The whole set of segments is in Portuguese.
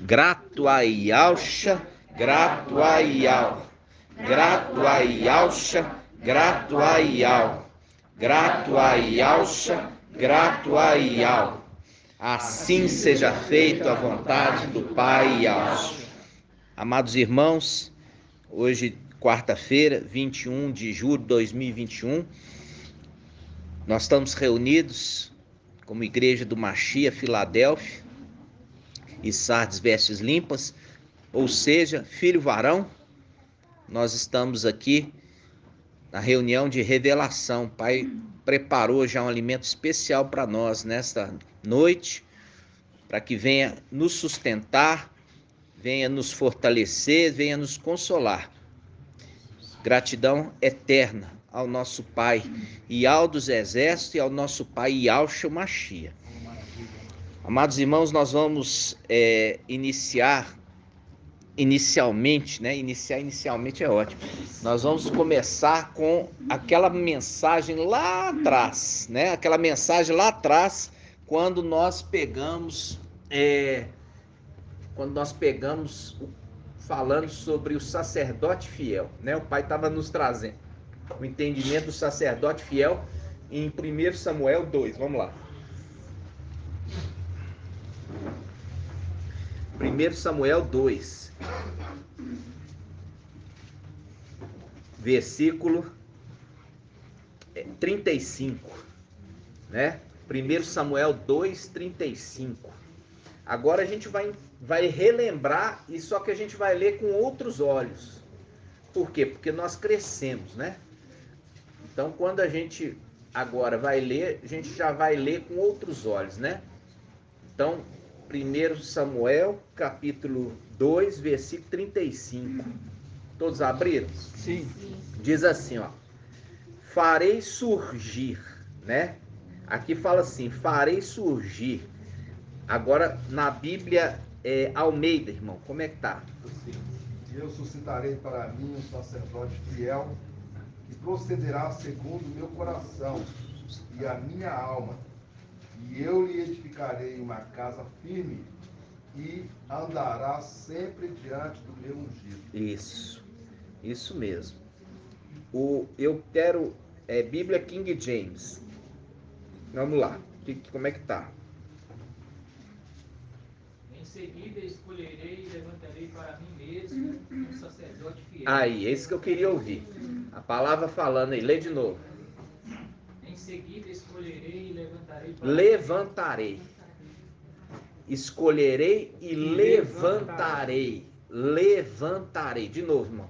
Gratuaialcha, gratuaial. Gratuaialcha, gratuaial. Gratuaialcha, gratuaial. Assim seja feito a vontade do Pai e Alcha. Amados irmãos, hoje, quarta-feira, 21 de julho de 2021, nós estamos reunidos como Igreja do Machia, Filadélfia e Sardes Vestes Limpas, ou seja, filho varão. Nós estamos aqui na reunião de revelação. O Pai preparou já um alimento especial para nós nesta noite, para que venha nos sustentar, venha nos fortalecer, venha nos consolar. Gratidão eterna ao nosso Pai Ial dos Exércitos e ao nosso Pai Yahshua Machia. Amados irmãos, nós vamos iniciar inicialmente é ótimo. Nós vamos começar com aquela mensagem lá atrás, né? Aquela mensagem lá atrás, quando nós pegamos falando sobre o sacerdote fiel, né? O Pai estava nos trazendo o entendimento do sacerdote fiel em 1 Samuel 2. Vamos lá. 1 Samuel 2, versículo 35, né? 1 Samuel 2, 35. Agora a gente vai relembrar, e só que a gente vai ler com outros olhos. Por quê? Porque nós crescemos, né? Então, quando a gente agora vai ler, a gente já vai ler com outros olhos, né? Então, 1 Samuel, capítulo 2, versículo 35. Todos abriram? Sim. Diz assim, ó. Farei surgir, né? Aqui fala assim, farei surgir. Agora, na Bíblia, Almeida, irmão, como é que tá? Eu suscitarei para mim um sacerdote fiel, que procederá segundo o meu coração e a minha alma. E eu lhe edificarei uma casa firme e andará sempre diante do meu ungido. Isso mesmo. Eu quero Bíblia King James. Vamos lá. Como é que tá? Em seguida escolherei e levantarei para mim mesmo um sacerdote fiel. Aí, é isso que eu queria ouvir. A palavra falando aí, lê de novo. Em seguida escolherei e levantarei para Levantarei. Escolherei e levantarei. Levantarei. De novo, irmão.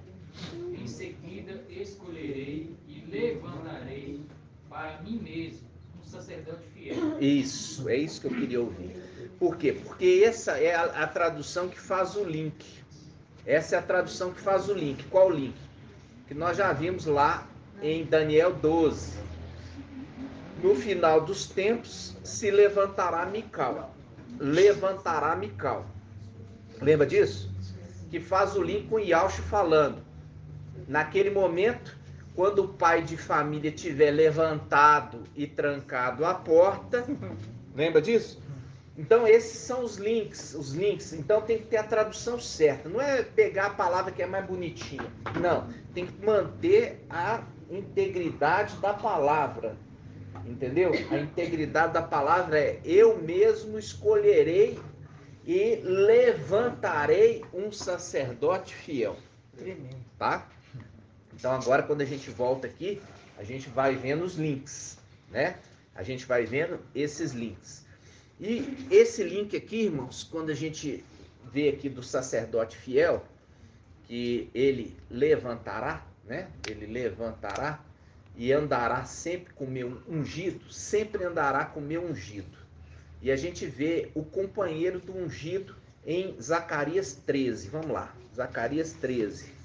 Em seguida escolherei e levantarei para mim mesmo um sacerdote fiel. Isso, é isso que eu queria ouvir. Por quê? Porque essa é a tradução que faz o link. Essa é a tradução que faz o link. Qual o link? Que nós já vimos lá em Daniel 12. No final dos tempos se levantará Mical. Levantará Mical. Lembra disso? Que faz o link com Yahshua falando. Naquele momento, quando o pai de família tiver levantado e trancado a porta, lembra disso? Então esses são os links. Então tem que ter a tradução certa. Não é pegar a palavra que é mais bonitinha. Não, tem que manter a integridade da palavra. Entendeu? A integridade da palavra é: eu mesmo escolherei e levantarei um sacerdote fiel. Tremendo. Tá? Então agora quando a gente volta aqui, a gente vai vendo os links, né? A gente vai vendo esses links. E esse link aqui, irmãos, quando a gente vê aqui do sacerdote fiel, que ele levantará, né? Ele levantará e andará sempre com o meu ungido, sempre andará com o meu ungido. E a gente vê o companheiro do ungido em Zacarias 13. Vamos lá, Zacarias 13.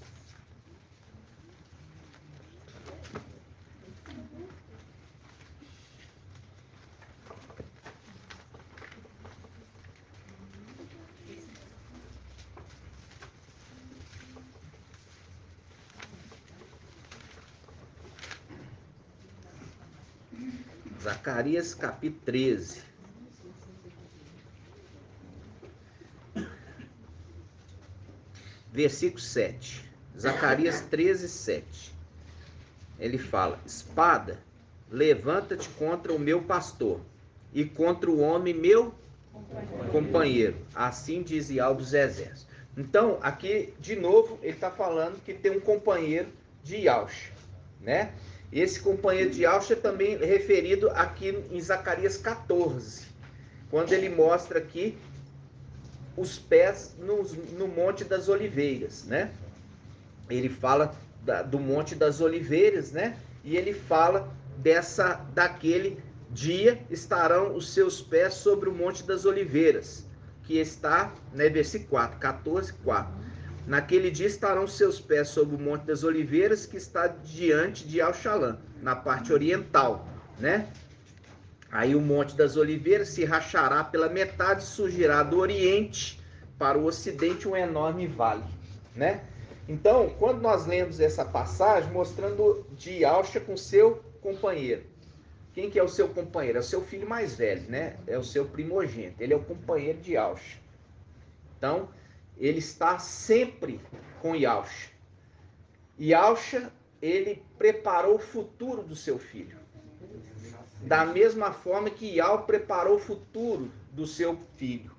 Zacarias capítulo 13. versículo 7. Zacarias 13, 7. Ele fala: espada, levanta-te contra o meu pastor e contra o homem meu companheiro. Assim diz Yahweh dos exércitos. Então, aqui, de novo, ele está falando que tem um companheiro de Yahshua, né? Esse companheiro de Yahshua é também referido aqui em Zacarias 14, quando ele mostra aqui os pés no Monte das Oliveiras, né? Ele fala do Monte das Oliveiras, né? E ele fala daquele dia estarão os seus pés sobre o Monte das Oliveiras, que está, né, versículo 4, 14, 4. Naquele dia estarão seus pés sobre o Monte das Oliveiras, que está diante de Al-Shalom, na parte oriental, né? Aí o Monte das Oliveiras se rachará pela metade, surgirá do oriente para o ocidente um enorme vale, né? Então, quando nós lemos essa passagem, mostrando de Yahshua com seu companheiro. Quem que é o seu companheiro? É o seu filho mais velho, né? É o seu primogênito. Ele é o companheiro de Yahshua. Então, ele está sempre com Yahshua. Yahshua, ele preparou o futuro do seu filho. Da mesma forma que Yahweh preparou o futuro do seu filho.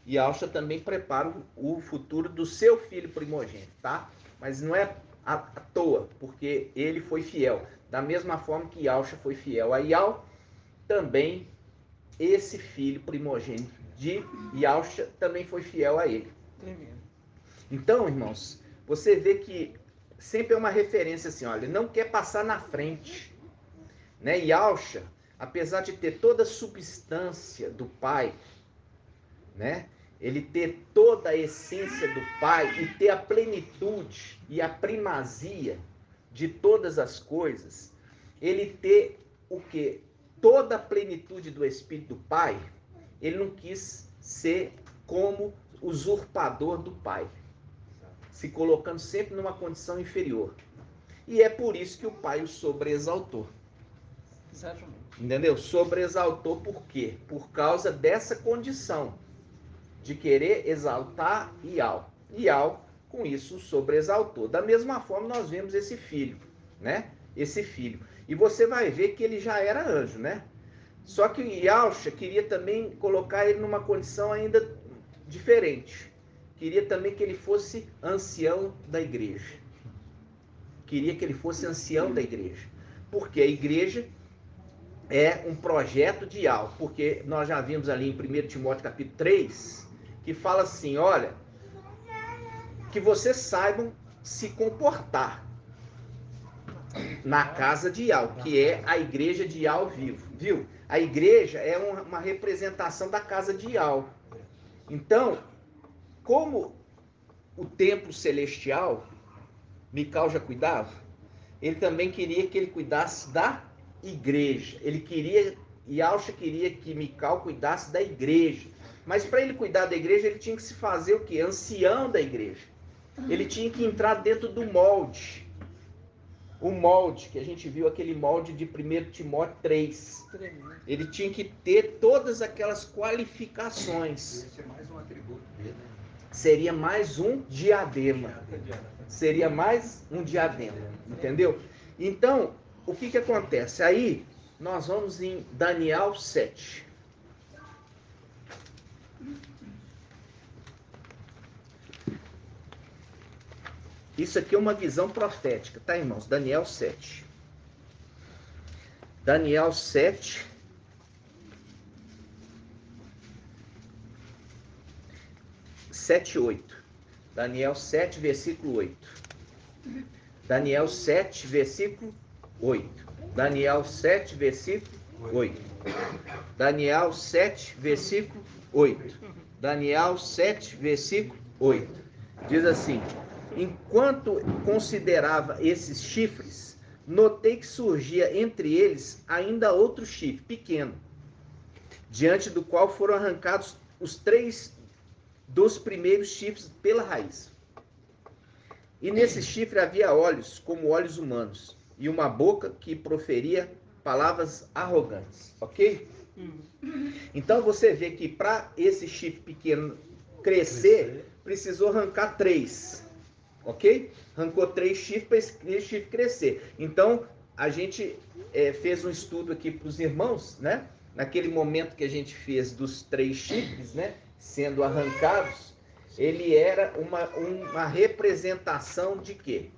Yahshua também prepara o futuro do seu filho primogênito, tá? Mas não é à toa, porque ele foi fiel. Da mesma forma que Yahshua foi fiel a Yahweh, também esse filho primogênito de Yahshua também foi fiel a ele. Então, irmãos, você vê que sempre é uma referência assim, olha, ele não quer passar na frente, né? Yahshua, apesar de ter toda a substância do Pai, né? Ele ter toda a essência do Pai e ter a plenitude e a primazia de todas as coisas, ele ter o quê? Toda a plenitude do Espírito do Pai, ele não quis ser como usurpador do Pai, se colocando sempre numa condição inferior. E é por isso que o Pai o sobreexaltou. Exatamente. Entendeu? Sobreexaltou por quê? Por causa dessa condição de querer exaltar Yahweh. Yahweh, com isso, sobreexaltou. Da mesma forma, nós vemos esse filho, né? Esse filho. E você vai ver que ele já era anjo, né? Só que Yahshua queria também colocar ele numa condição ainda diferente. Queria também que ele fosse ancião da igreja. Queria que ele fosse ancião da igreja. Porque a igreja é um projeto de Yahweh. Porque nós já vimos ali em 1 Timóteo capítulo 3, que fala assim, olha, que vocês saibam se comportar na casa de Yahweh, que é a igreja de Yahweh vivo, viu? A igreja é uma representação da casa de Yahweh. Então, como o templo celestial, Mical já cuidava, ele também queria que ele cuidasse da igreja. Yahshua queria que Mical cuidasse da igreja. Mas para ele cuidar da igreja, ele tinha que se fazer o quê? Ancião da igreja. Ele tinha que entrar dentro do molde. O molde, que a gente viu, aquele molde de 1 Timóteo 3. Ele tinha que ter todas aquelas qualificações. Esse é mais um atributo dele, né? Seria mais um diadema. Seria mais um diadema. Entendeu? Então, o que acontece? Aí, nós vamos em Daniel 7. Isso aqui é uma visão profética, tá, irmãos? Daniel 7. Daniel 7. Daniel 7, versículo 8. Daniel 7, versículo 8. Daniel 7, versículo 8. Daniel 7, versículo 8. Daniel 7, versículo 8. Diz assim: enquanto considerava esses chifres, notei que surgia entre eles ainda outro chifre, pequeno, diante do qual foram arrancados os 3 dos primeiros chifres pela raiz. E nesse chifre havia olhos, como olhos humanos, e uma boca que proferia palavras arrogantes, ok? Então você vê que para esse chifre pequeno crescer, precisou arrancar 3. Ok? Arrancou 3 chifres para esse chifre crescer. Então, a gente fez um estudo aqui para os irmãos, né? Naquele momento que a gente fez dos 3 chifres, né? Sendo arrancados, ele era uma representação de quê?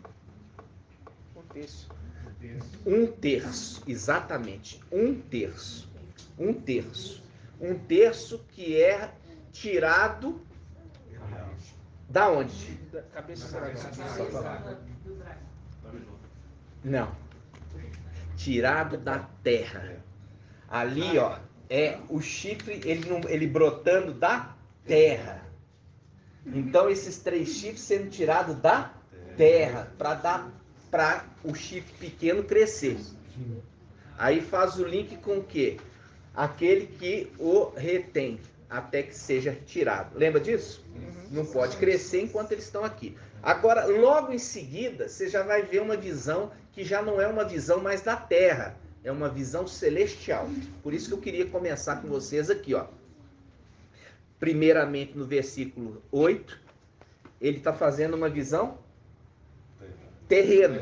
Um terço, exatamente. Um terço que é tirado da onde? Da cabeça do dragão. Não. Tirado da terra. Ali, ó, é o chifre, ele brotando da terra. Então, esses 3 chifres sendo tirados da terra para o chifre pequeno crescer. Aí faz o link com o quê? Aquele que o retém até que seja retirado. Lembra disso? Não pode crescer enquanto eles estão aqui. Agora, logo em seguida, você já vai ver uma visão que já não é uma visão mais da terra, é uma visão celestial. Por isso que eu queria começar com vocês aqui, ó. Primeiramente no versículo 8, ele está fazendo uma visão terreno.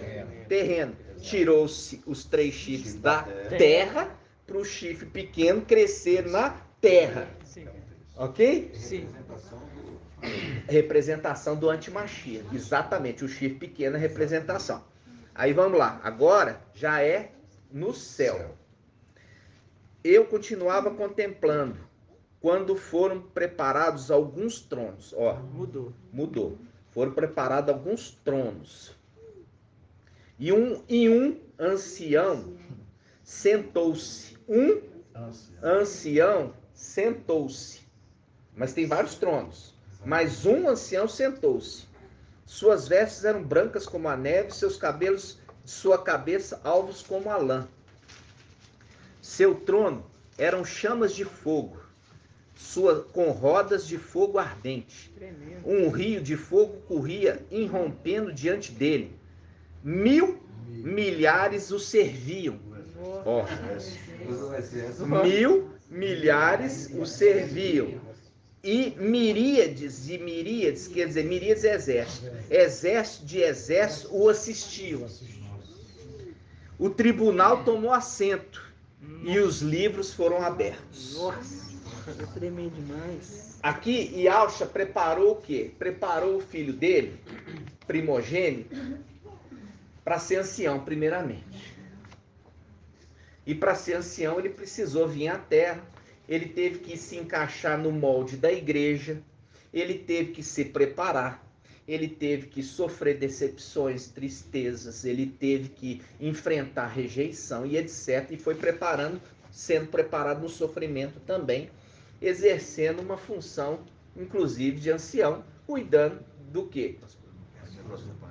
Tirou-se os 3 chifres da terra para o chifre pequeno crescer na terra. Sim. Ok? Sim. Representação do antimachia. Exatamente, o chifre pequeno é representação. Aí vamos lá. Agora já é no céu. Eu continuava contemplando quando foram preparados alguns tronos. Ó, mudou. Foram preparados alguns tronos. E um ancião sentou-se. Um ancião sentou-se. Mas tem vários tronos. Mas um ancião sentou-se. Suas vestes eram brancas como a neve, seus cabelos de sua cabeça alvos como a lã. Seu trono eram chamas de fogo, com rodas de fogo ardente. Um rio de fogo corria irrompendo diante dele. 1000 milhares o serviam. Ó, 1000 milhares o serviam. E miríades, quer dizer, miríades é exército de exército o assistiam. O tribunal tomou assento e os livros foram abertos. Nossa, eu tremei demais. Aqui, Yahshua preparou o quê? Preparou o filho dele, primogênito, para ser ancião, primeiramente. E para ser ancião, ele precisou vir à terra. Ele teve que se encaixar no molde da igreja, ele teve que se preparar, ele teve que sofrer decepções, tristezas, ele teve que enfrentar rejeição e etc. E foi sendo preparado no sofrimento também, exercendo uma função, inclusive, de ancião, cuidando do quê?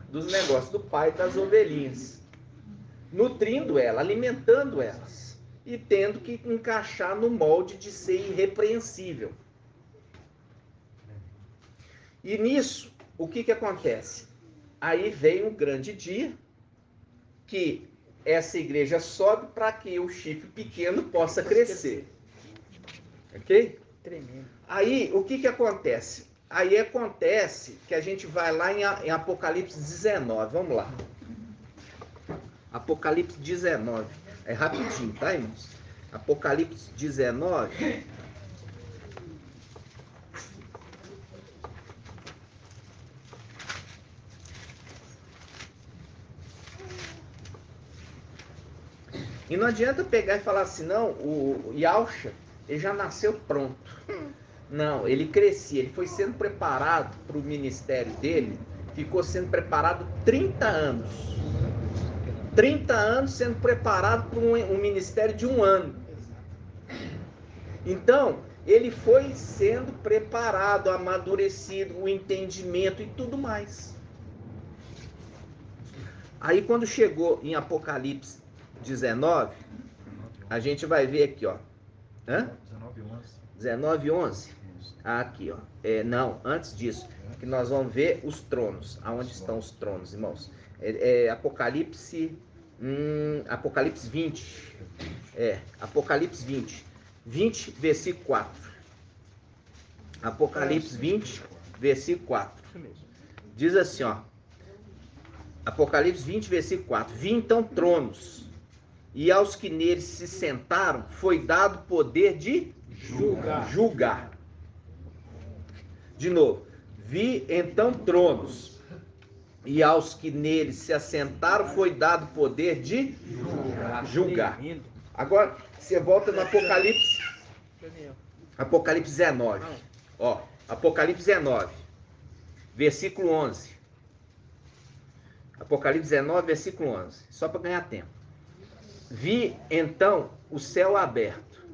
Dos negócios do pai, das ovelhinhas, nutrindo elas, alimentando elas. E tendo que encaixar no molde de ser irrepreensível. E nisso, o que acontece? Aí vem um grande dia que essa igreja sobe para que o chifre pequeno possa crescer. Ok? Tremendo. Aí, o que acontece? Aí acontece que a gente vai lá em Apocalipse 19. Vamos lá. Apocalipse 19. É rapidinho, tá, irmãos? Apocalipse 19. E não adianta pegar e falar assim, não, o Yahshua, ele já nasceu pronto. Não, ele crescia, ele foi sendo preparado para o ministério dele, ficou sendo preparado 30 anos. 30 anos sendo preparado para um ministério de 1 ano. Então, ele foi sendo preparado, amadurecido, o entendimento e tudo mais. Aí, quando chegou em Apocalipse 19, a gente vai ver aqui, ó. 19:11. Aqui, ó. Não, antes disso, que nós vamos ver os tronos. Aonde estão os tronos, irmãos? Apocalipse 20. Apocalipse 20. 20, versículo 4. Apocalipse 20, versículo 4. Isso mesmo. Diz assim, ó. Apocalipse 20, versículo 4. Vi então tronos, e aos que neles se sentaram foi dado poder de julgar. De novo. Vi então tronos, e aos que neles se assentaram foi dado poder de julgar. Agora, você volta no Apocalipse. Daniel. Apocalipse 19. Ó, Apocalipse 19, versículo 11. Apocalipse 19, versículo 11. Só para ganhar tempo. Vi então o céu aberto,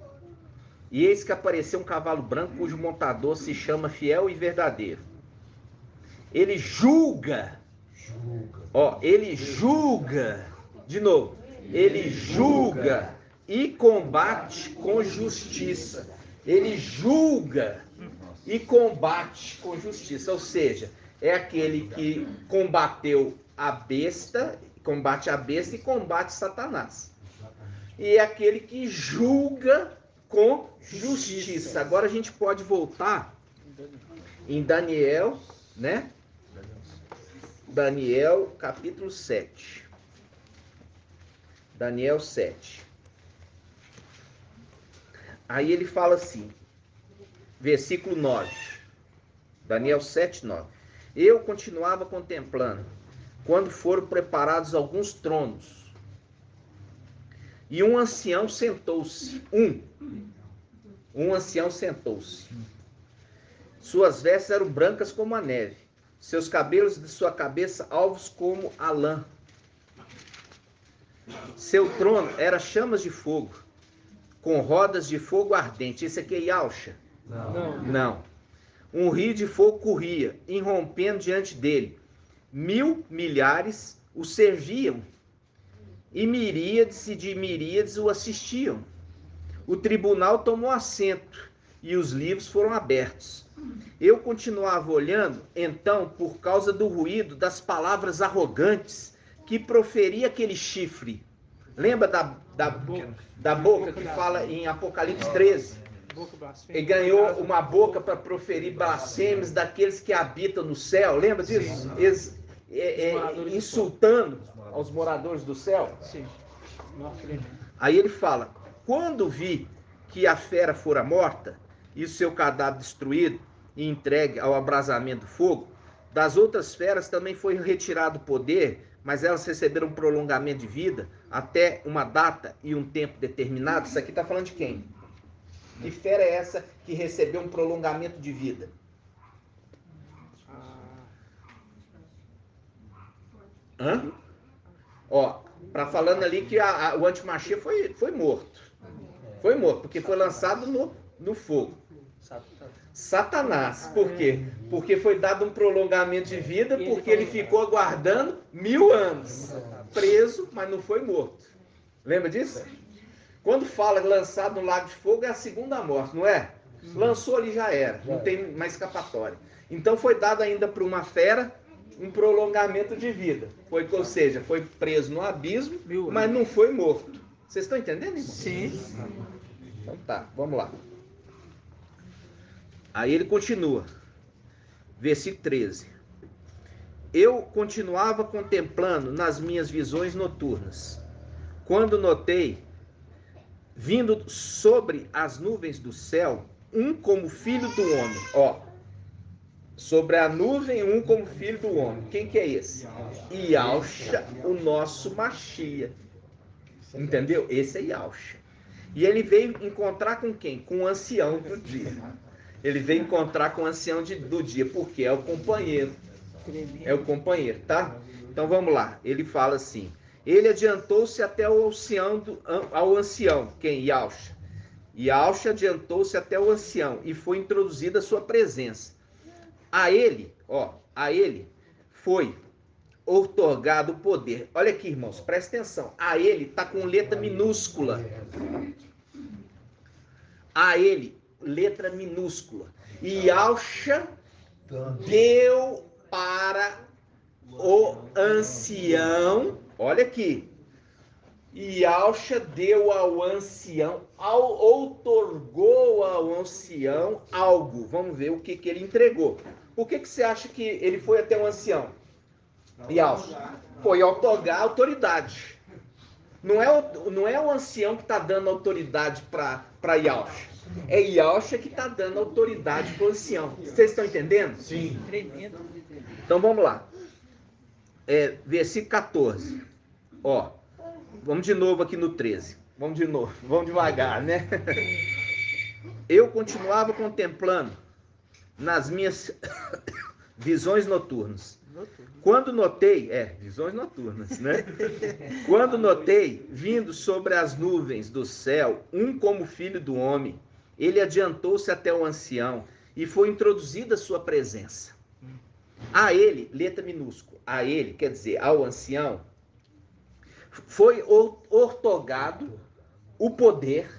e eis que apareceu um cavalo branco, cujo montador se chama Fiel e Verdadeiro. Ele julga. Ó, ele julga. De novo. Ele julga e combate com justiça. Ele julga e combate com justiça. Ou seja, é aquele que combateu a besta, combate a besta e combate Satanás. E é aquele que julga com justiça. Agora a gente pode voltar em Daniel, né? Daniel capítulo 7. Daniel 7. Aí ele fala assim, versículo 9. Daniel 7, 9. Eu continuava contemplando, quando foram preparados alguns tronos, e um ancião sentou-se. Um ancião sentou-se. Suas vestes eram brancas como a neve, seus cabelos de sua cabeça alvos como a lã. Seu trono era chamas de fogo, com rodas de fogo ardente. Esse aqui é Yalcha? Não. Um rio de fogo corria, irrompendo diante dele. 1000 milhares o serviam, e miríades e de miríades o assistiam. O tribunal tomou assento, e os livros foram abertos. Eu continuava olhando, então, por causa do ruído das palavras arrogantes que proferia aquele chifre. Lembra da boca que fala em Apocalipse 13? Ele ganhou uma boca para proferir blasfêmias daqueles que habitam no céu. Lembra disso? Eles, insultando aos moradores do céu. Sim. Aí ele fala, quando vi que a fera fora morta e o seu cadáver destruído e entregue ao abrasamento do fogo, das outras feras também foi retirado o poder, mas elas receberam um prolongamento de vida até uma data e um tempo determinado. Isso aqui está falando de quem? Que fera é essa que recebeu um prolongamento de vida? Hã? Ó, para falando ali que o antimachia foi morto. Foi morto, porque foi lançado no fogo. Satanás. Por quê? Porque foi dado um prolongamento de vida, porque ele ficou aguardando 1000 anos. Preso, mas não foi morto. Lembra disso? Quando fala lançado no lago de fogo, é a segunda morte, não é? Lançou ali já era, não tem mais escapatória. Então foi dado ainda para uma fera um prolongamento de vida. Ou seja, foi preso no abismo, mas não foi morto. Vocês estão entendendo, irmão? Sim. Então tá, vamos lá. Aí ele continua. Versículo 13. Eu continuava contemplando nas minhas visões noturnas, quando notei, vindo sobre as nuvens do céu, um como filho do homem. Ó, sobre a nuvem, um como filho do homem. Quem que é esse? Yalcha, o nosso Machia. Entendeu? Esse é Yalcha. E ele veio encontrar com quem? Com o ancião do dia. Ele veio encontrar com o ancião do dia, porque é o companheiro. É o companheiro, tá? Então vamos lá. Ele fala assim: ele adiantou-se até ao ancião. Quem? Yalcha. Yalcha adiantou-se até o ancião e foi introduzida a sua presença. A ele foi outorgado o poder. Olha aqui, irmãos, presta atenção. A ele está com letra minúscula. A ele, letra minúscula. E Yalcha deu para o ancião, olha aqui, Yahshua deu ao ancião, outorgou ao ancião algo. Vamos ver o que ele entregou. Por que você acha que ele foi até o ancião? Yahshua foi outorgar autoridade. Não é o ancião que está dando autoridade para Yahshua. É Yahshua que está dando autoridade para o ancião. Vocês estão entendendo? Sim. Então vamos lá. Versículo 14. Ó, vamos de novo aqui no 13. Vamos de novo. Vamos devagar, né? Eu continuava contemplando nas minhas visões noturnas. Quando notei, visões noturnas, né? Quando notei, vindo sobre as nuvens do céu, um como filho do homem, ele adiantou-se até o ancião e foi introduzida a sua presença. A ele, letra minúscula, a ele, quer dizer, ao ancião, foi outorgado o poder,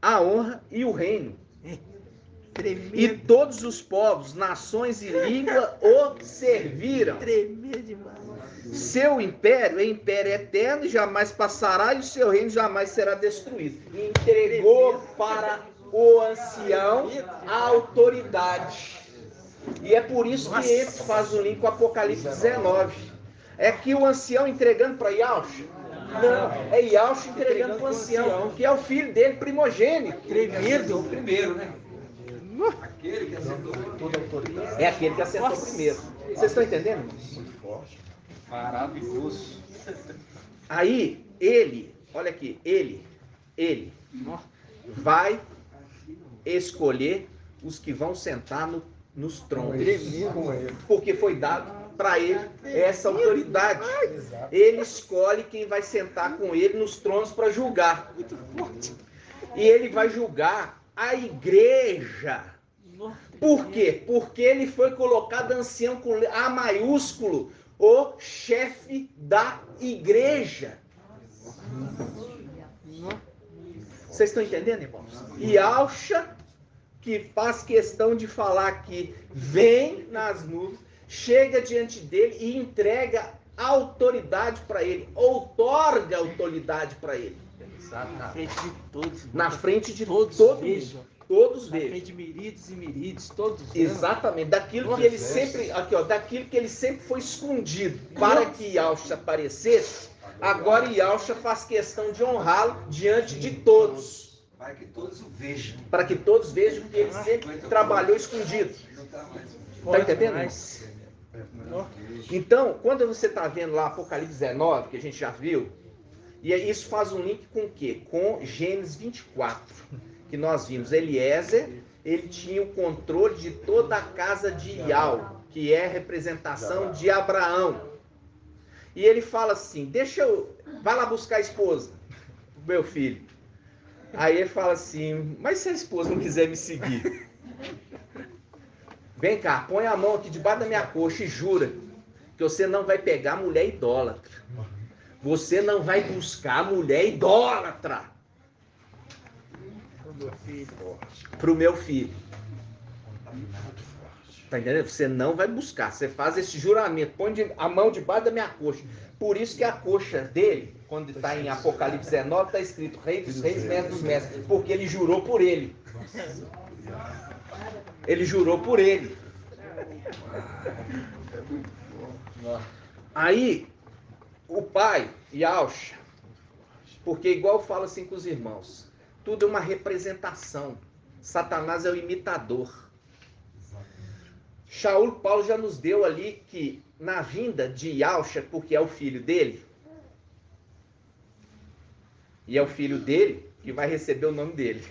a honra e o reino. Tremendo. E todos os povos, nações e língua o serviram. Tremendo demais. Seu império é império eterno e jamais passará, e o seu reino jamais será destruído. E entregou para o ancião a autoridade. E é por isso que esse faz o link com Apocalipse 19. É que o ancião entregando para Yahshua? Não, é Yahshua entregando para o ancião, que é o filho dele, primogênito. Tremendo. O primeiro, né? Aquele que acertou toda a autoridade. É aquele que acertou primeiro. Vocês estão entendendo? Muito forte. Maravilhoso. Aí, ele, olha aqui, ele vai escolher os que vão sentar nos tronos. Com ele. Porque foi dado para ele essa autoridade. Ele escolhe quem vai sentar com ele nos tronos para julgar. E ele vai julgar a igreja. Por quê? Porque ele foi colocado ancião com A maiúsculo, o chefe da igreja. Vocês estão entendendo, irmãos? E Yahshua, que faz questão de falar que vem nas nuvens, chega diante dele e entrega autoridade para ele, outorga autoridade para ele. Na frente de todos. Na frente de todos todo vejam. mundo. Todos Na vejam. frente de miríades e miríades, todos vejam. Exatamente, daquilo que ele sempre, daquilo que ele sempre foi escondido, para que Yahshua aparecesse, agora Yahshua faz questão de honrá-lo diante de todos. Para que todos o vejam. Para que todos vejam que ele sempre trabalhou escondido. Não está mais. Está entendendo? Então, quando você está vendo lá Apocalipse 19, que a gente já viu, e isso faz um link com o quê? Com Gênesis 24, que nós vimos. Eliezer, ele tinha o controle de toda a casa de Ial, que é a representação de Abraão. E ele fala assim, vai lá buscar a esposa, meu filho. Aí ele fala assim, mas se a esposa não quiser me seguir? Vem cá, põe a mão aqui debaixo da minha coxa e jura que você não vai pegar mulher idólatra. Você não vai buscar mulher idólatra. Pro meu filho. Tá entendendo? Você não vai buscar. Você faz esse juramento. Põe a mão debaixo da minha coxa. Por isso que a coxa dele, quando está em Apocalipse 19, está escrito Rei dos Reis, Mestre dos Mestres. Porque ele jurou por ele. Ele jurou por ele. Aí, o pai, Yahshua, porque igual eu falo assim com os irmãos, tudo é uma representação. Satanás é o imitador. Shaul Paulo já nos deu ali que na vinda de Yahshua, porque é o filho dele, e é o filho dele que vai receber o nome dele.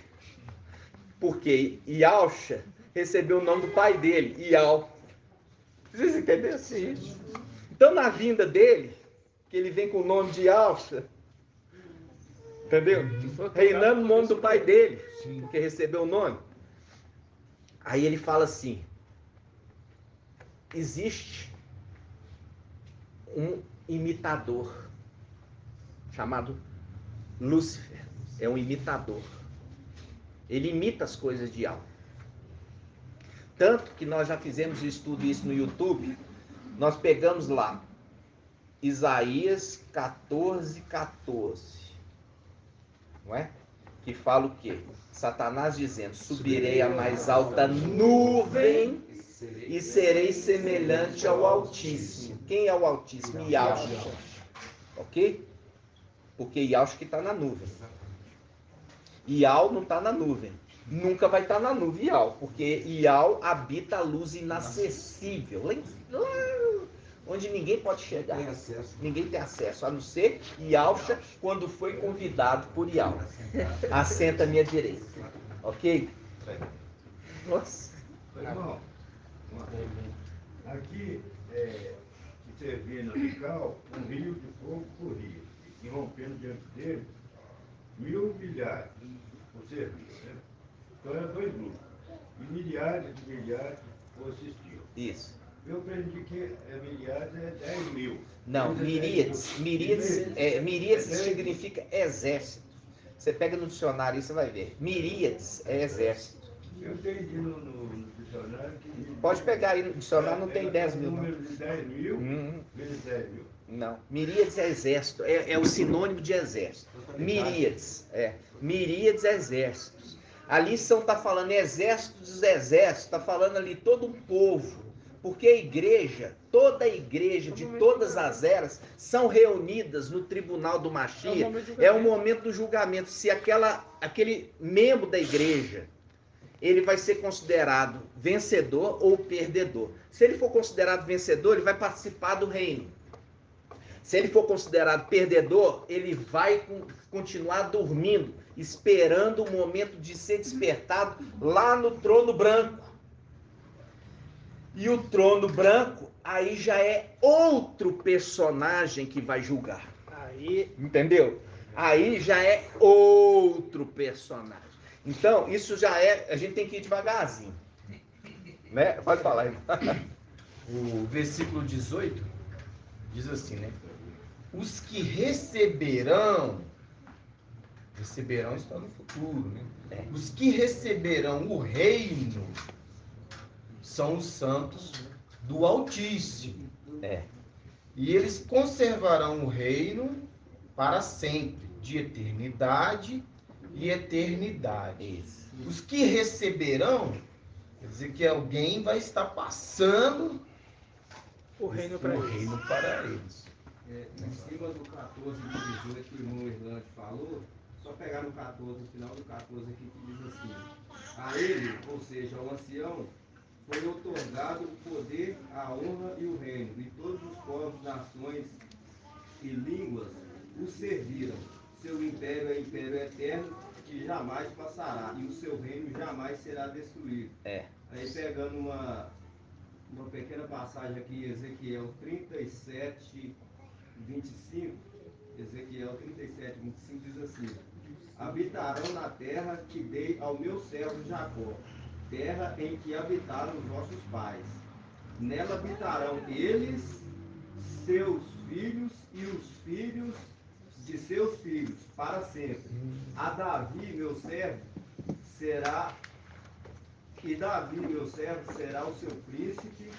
Porque Yahshua recebeu o nome do pai dele, Ial. Vocês entenderam assim? Então na vinda dele, que ele vem com o nome de Yahshua, entendeu? Reinando o nome do pai dele, porque recebeu o nome. Aí ele fala assim, existe um imitador chamado Lúcifer. É um imitador. Ele imita as coisas de Yahweh. Tanto que nós já fizemos isso no YouTube. Nós pegamos lá Isaías 14:14. Não é? Que fala o quê? Satanás dizendo: subirei à mais alta nuvem e serei semelhante ao Altíssimo. Quem é o Altíssimo? Yahshua. Ok? Porque Yahshua que está na nuvem. Yahweh não está na nuvem. Nunca vai estar na nuvem Yahweh, porque Yahweh habita a luz inacessível. Lá onde ninguém pode chegar. Ninguém tem acesso, a não ser Yahshua quando foi convidado por Yahweh. Assenta à minha direita. Ok? Nossa. Irmão, aqui, você vê no local, um rio de fogo corria, e rompendo diante dele 1.000 milhares, você viu, né? Então eram dois grupos, e milhares de milhares assistiam. Isso. Eu aprendi que milhares é 10 mil. Não, miríades. Miríades significa exército. Você pega no dicionário e você vai ver. Miríades é exército. Eu entendi no dicionário que... Pode pegar aí no dicionário, não tem 10 mil. O número de 10 mil vezes 10 mil. Não, miríades é exército, é o sinônimo de exército. Miríades, miríades é exércitos. Ali está falando exército dos exércitos, está falando ali todo um povo. Porque a igreja, toda a igreja de todas as eras são reunidas no tribunal do Mashiach. É o momento do julgamento. Se aquele membro da igreja, ele vai ser considerado vencedor ou perdedor. Se ele for considerado vencedor, ele vai participar do reino. Se ele for considerado perdedor, ele vai continuar dormindo, esperando o momento de ser despertado lá no trono branco. E o trono branco, aí já é outro personagem que vai julgar. Aí, entendeu? Aí já é outro personagem. Então, isso já é... A gente tem que ir devagarzinho. Né? Pode falar, irmão. O versículo 18 diz assim, né? Os que receberão está no futuro, né? Os que receberão o reino são os santos do Altíssimo. E eles conservarão o reino para sempre, de eternidade e eternidade. Os que receberão, quer dizer que alguém vai estar passando o reino para eles. Em cima do 14 e 18 que o irmão Irlande falou, só pegar no 14, no final do 14 aqui, que diz assim: a ele, ou seja, ao ancião, foi otorgado o poder, a honra e o reino, e todos os povos, nações e línguas o serviram. Seu império é império eterno, que jamais passará, e o seu reino jamais será destruído. Aí pegando uma pequena passagem aqui, Ezequiel 37, 25, Ezequiel 37, 25 diz assim: habitarão na terra que dei ao meu servo Jacó, terra em que habitaram os vossos pais. Nela habitarão eles, seus filhos e os filhos de seus filhos, para sempre. A Davi, meu servo, será o seu príncipe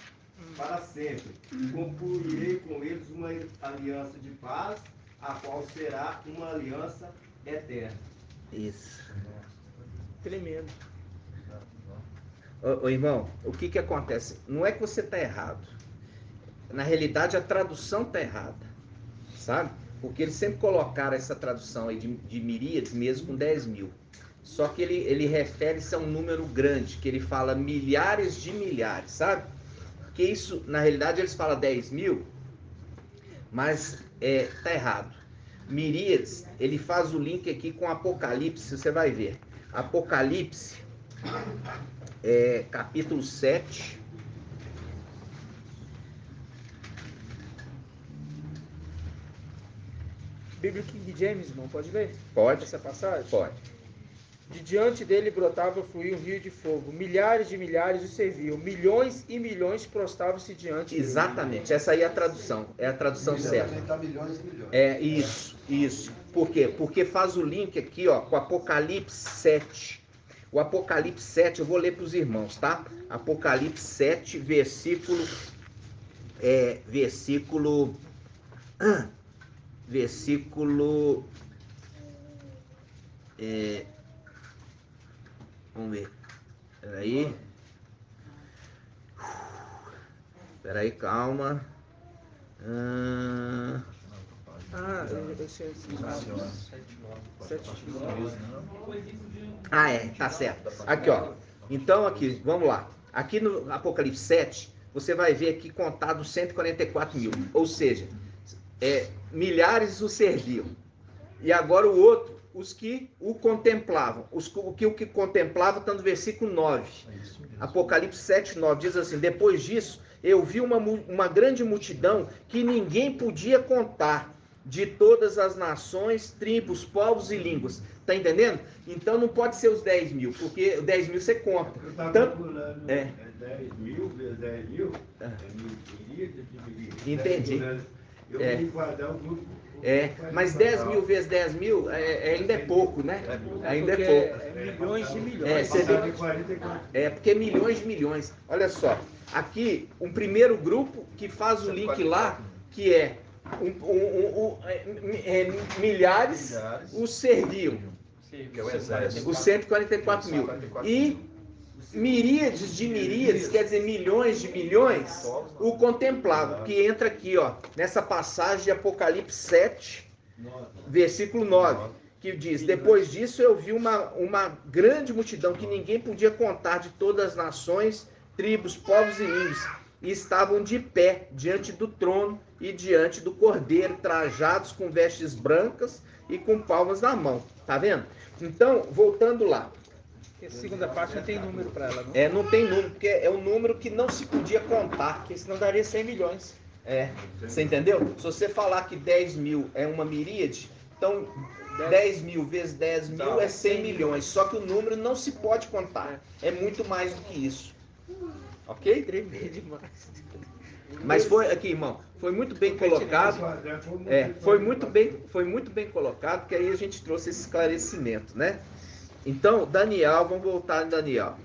para sempre. Concluirei com eles uma aliança de paz, a qual será uma aliança eterna. Isso. Tremendo. Ô, irmão, o que acontece? Não é que você está errado. Na realidade, a tradução está errada. Sabe? Porque eles sempre colocaram essa tradução aí de miríades mesmo com 10 mil. Só que ele refere-se a um número grande, que ele fala milhares de milhares, sabe? Porque isso, na realidade, eles falam 10 mil, mas tá errado. Miríades, ele faz o link aqui com Apocalipse, você vai ver. Apocalipse, capítulo 7. Bíblia King James, irmão, pode ler? Pode. Essa passagem? Pode. De diante dele brotava, fluía um rio de fogo. Milhares de milhares o serviam. Milhões e milhões prostravam-se diante dele. Exatamente. Essa aí é a tradução. É a tradução certa. Milhões e milhões. É isso. Por quê? Porque faz o link aqui, ó, com Apocalipse 7. O Apocalipse 7, eu vou ler para os irmãos, tá? Apocalipse 7, versículo versículo... vamos ver. Peraí, calma. Tá certo. Aqui, ó. Então, aqui, vamos lá. Aqui no Apocalipse 7, você vai ver aqui contado 144 mil. Ou seja, milhares o serviam. E agora o outro, os que o contemplavam. O que contemplava está no versículo 9. Apocalipse 7, 9. Diz assim: depois disso, eu vi uma grande multidão que ninguém podia contar, de todas as nações, tribos, povos e línguas. Tá entendendo? Então não pode ser os 10 mil, porque 10 mil você conta. Eu estava calculando, 10 mil vezes 10 mil, miríades de miríades. Entendi. Eu vou enquadrar o grupo. Mas 10 mil vezes 10 mil ainda é pouco, né? Ainda é pouco. Milhões de milhões. Você vê, porque milhões de milhões. Olha só, aqui um primeiro grupo que faz o link lá, que é milhares os serviam, os 144 mil, e miríades de miríades, quer dizer milhões de milhões, o contemplavam, que entra aqui, ó, nessa passagem de Apocalipse 7, versículo 9, que diz: depois disso eu vi uma grande multidão que ninguém podia contar, de todas as nações, tribos, povos e línguas, e estavam de pé diante do trono e diante do Cordeiro, trajados com vestes brancas e com palmas na mão. Tá vendo? Então, voltando lá. Essa segunda parte não tem número para ela, não? Não tem número, porque é um número que não se podia contar. Porque senão daria 100 milhões. Você entendeu? Se você falar que 10 mil é uma miríade, então 10 mil vezes 10 mil é 100 milhões. Só que o número não se pode contar. É muito mais do que isso. Ok? Tremendo demais. Mas foi aqui, irmão, foi muito bem colocado. Foi muito bem colocado, que aí a gente trouxe esse esclarecimento, né? Então, Daniel, vamos voltar em Daniel.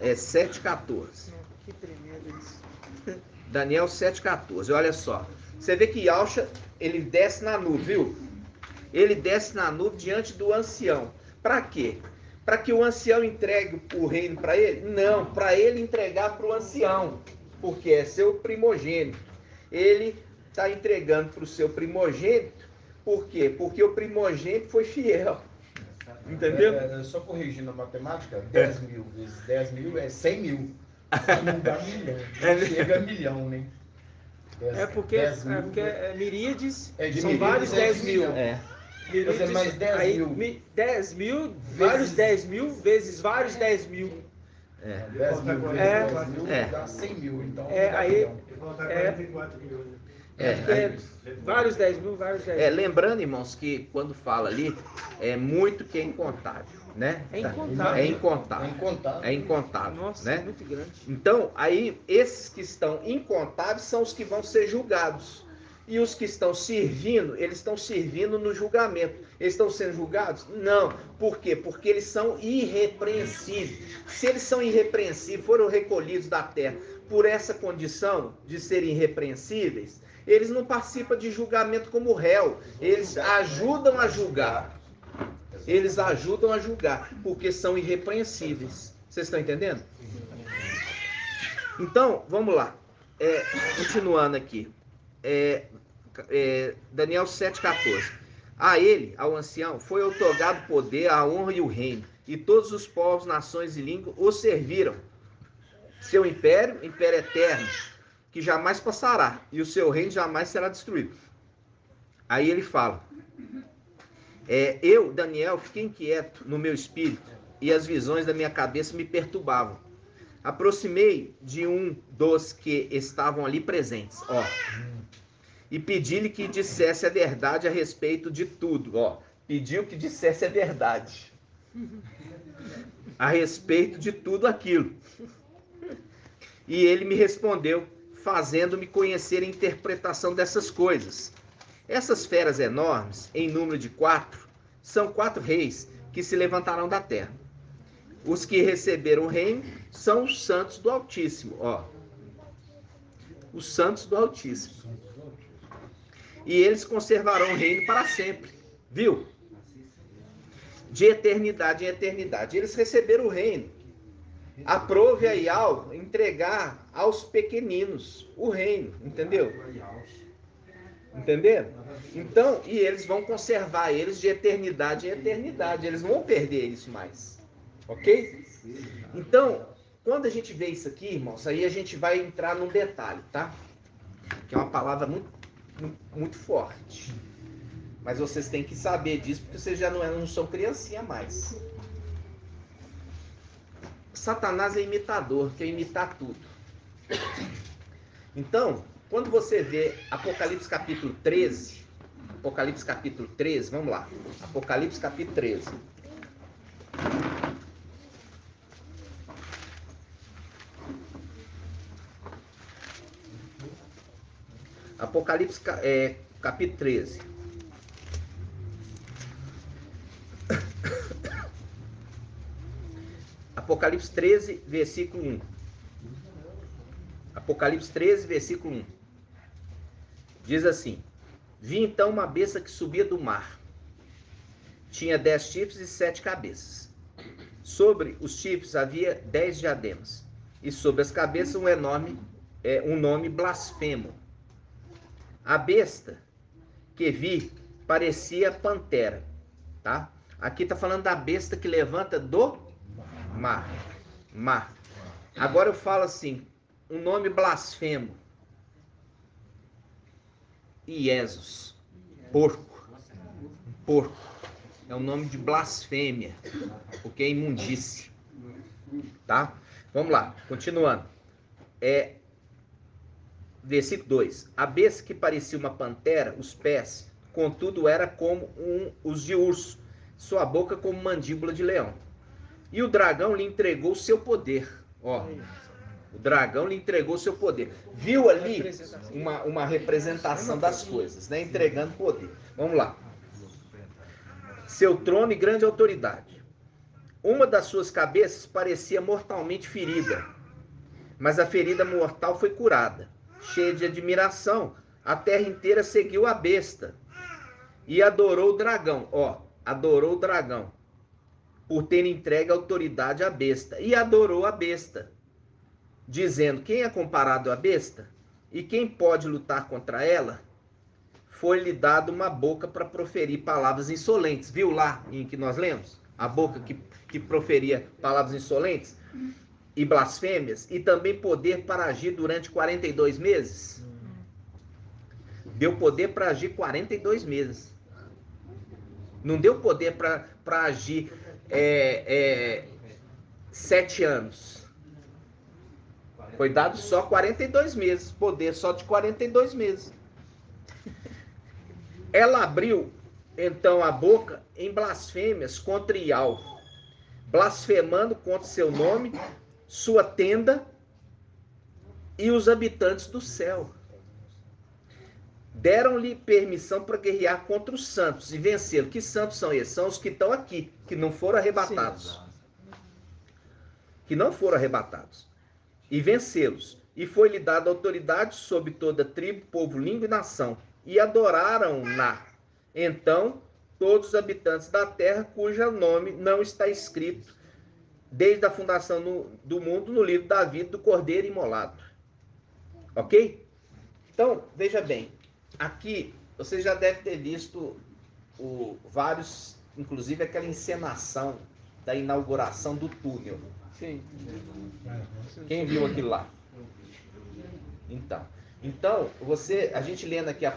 7,14. Que tremendo isso. Daniel 7,14. Olha só. Você vê que Yahshua, ele desce na nuvem, viu? Ele desce na nuvem diante do ancião. Para quê? Para que o ancião entregue o reino para ele? Não, para ele entregar para o ancião, porque é seu primogênito. Ele está entregando para o seu primogênito, por quê? Porque o primogênito foi fiel. Entendeu? Só corrigindo a matemática, 10 mil vezes 10 mil é 100 mil. Não dá milhão. Chega a milhão, né? Porque miríades são miríades, vários 10 mil. Miríades, mas 10 mil. 10 mil, vários 10 mil, vezes vários 10 mil. 10 mil vezes 10 mil dá 100 mil. Então, aí, Falta 44 mil. vários 10 mil, vários 10 mil. Lembrando, irmãos, que quando fala ali, é muito que é incontável, né? É incontável. É incontável. É incontável. É incontável. Nossa, né? é muito grande. Então, aí, esses que estão incontáveis são os que vão ser julgados. E os que estão servindo, eles estão servindo no julgamento. Eles estão sendo julgados? Não. Por quê? Porque eles são irrepreensíveis. Se eles são irrepreensíveis, foram recolhidos da terra por essa condição de serem irrepreensíveis, eles não participam de julgamento como réu. Eles ajudam a julgar. Eles ajudam a julgar, porque são irrepreensíveis. Vocês estão entendendo? Então, vamos lá. Continuando aqui. Daniel 7,14. A ele, ao ancião, foi outorgado poder, a honra e o reino, e todos os povos, nações e línguas o serviram. Seu império eterno, que jamais passará, e o seu reino jamais será destruído. Aí ele fala: eu, Daniel, fiquei inquieto no meu espírito, e as visões da minha cabeça me perturbavam. Aproximei de um dos que estavam ali presentes, e pedi-lhe que dissesse a verdade a respeito de tudo. Pediu que dissesse a verdade a respeito de tudo aquilo. E ele me respondeu, fazendo-me conhecer a interpretação dessas coisas. Essas feras enormes, em número de 4, são 4 reis que se levantarão da terra. Os que receberam o reino são os santos do Altíssimo. Os santos do Altíssimo. E eles conservarão o reino para sempre. Viu? De eternidade em eternidade. Eles receberam o reino. Aprove aí algo, entregar aos pequeninos o reino. Entendeu? Entenderam? Então, e eles vão conservar eles de eternidade em eternidade. Eles não vão perder isso mais. Ok? Então, quando a gente vê isso aqui, irmãos, aí a gente vai entrar num detalhe, tá? Que é uma palavra muito forte. Mas vocês têm que saber disso, porque vocês já não são criancinha mais. Satanás é imitador, quer imitar tudo. Então, quando você vê Apocalipse capítulo 13, vamos lá. Apocalipse capítulo 13. Apocalipse capítulo 13. Apocalipse 13, versículo 1. Apocalipse 13, versículo 1. Diz assim: Vi então uma besta que subia do mar. Tinha 10 chifres e 7 cabeças. Sobre os chifres havia 10 diademas. E sobre as cabeças um nome blasfemo. A besta que vi parecia pantera, tá? Aqui está falando da besta que levanta do mar. Agora eu falo assim, um nome blasfemo. Iesus, porco. É um nome de blasfêmia, porque é imundície, tá? Vamos lá, continuando. Versículo 2. A besta que parecia uma pantera, os pés, contudo era como os de urso, sua boca como mandíbula de leão. E o dragão lhe entregou o seu poder. Ó, o dragão lhe entregou o seu poder. Viu ali uma representação das coisas, né? Entregando poder. Vamos lá. Seu trono e grande autoridade. Uma das suas cabeças parecia mortalmente ferida, mas a ferida mortal foi curada. Cheia de admiração, a terra inteira seguiu a besta e adorou o dragão. Ó, adorou o dragão por ter entregue a autoridade à besta. E adorou a besta, dizendo: quem é comparado à besta? E quem pode lutar contra ela? Foi-lhe dado uma boca para proferir palavras insolentes. Viu lá em que nós lemos? A boca que proferia palavras insolentes e blasfêmias, e também poder para agir durante 42 meses. Deu poder para agir 42 meses. Não deu poder para agir 7 anos. Foi dado só 42 meses. Poder só de 42 meses. Ela abriu, então, a boca em blasfêmias contra Ial, blasfemando contra seu nome, sua tenda e os habitantes do céu. Deram-lhe permissão para guerrear contra os santos e vencê-los. Que santos são esses? São os que estão aqui, que não foram arrebatados. Que não foram arrebatados. E vencê-los. E foi-lhe dada autoridade sobre toda tribo, povo, língua e nação. E adoraram-na. Então, todos os habitantes da terra, cujo nome não está escrito desde a fundação do mundo no livro da vida do Cordeiro imolado. Ok? Então, veja bem. Aqui, você já deve ter visto vários, inclusive aquela encenação da inauguração do túnel. Sim. Quem viu aquilo lá? Então a gente lendo aqui as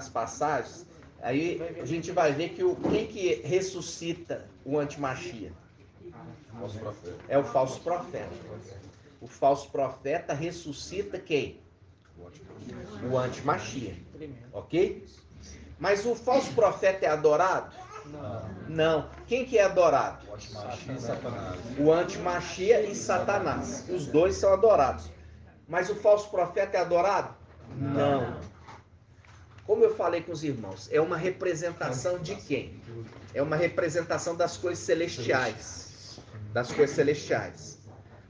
passagens, aí a gente vai ver que quem que ressuscita o antimachia? É o falso profeta. O falso profeta ressuscita quem? O antimachia. Ok? Mas o falso profeta é adorado? Não. Quem que é adorado? O antimachia e Satanás. Os dois são adorados. Mas o falso profeta é adorado? Não. Como eu falei com os irmãos, é uma representação de quem? É uma representação das coisas celestiais. Das coisas celestiais.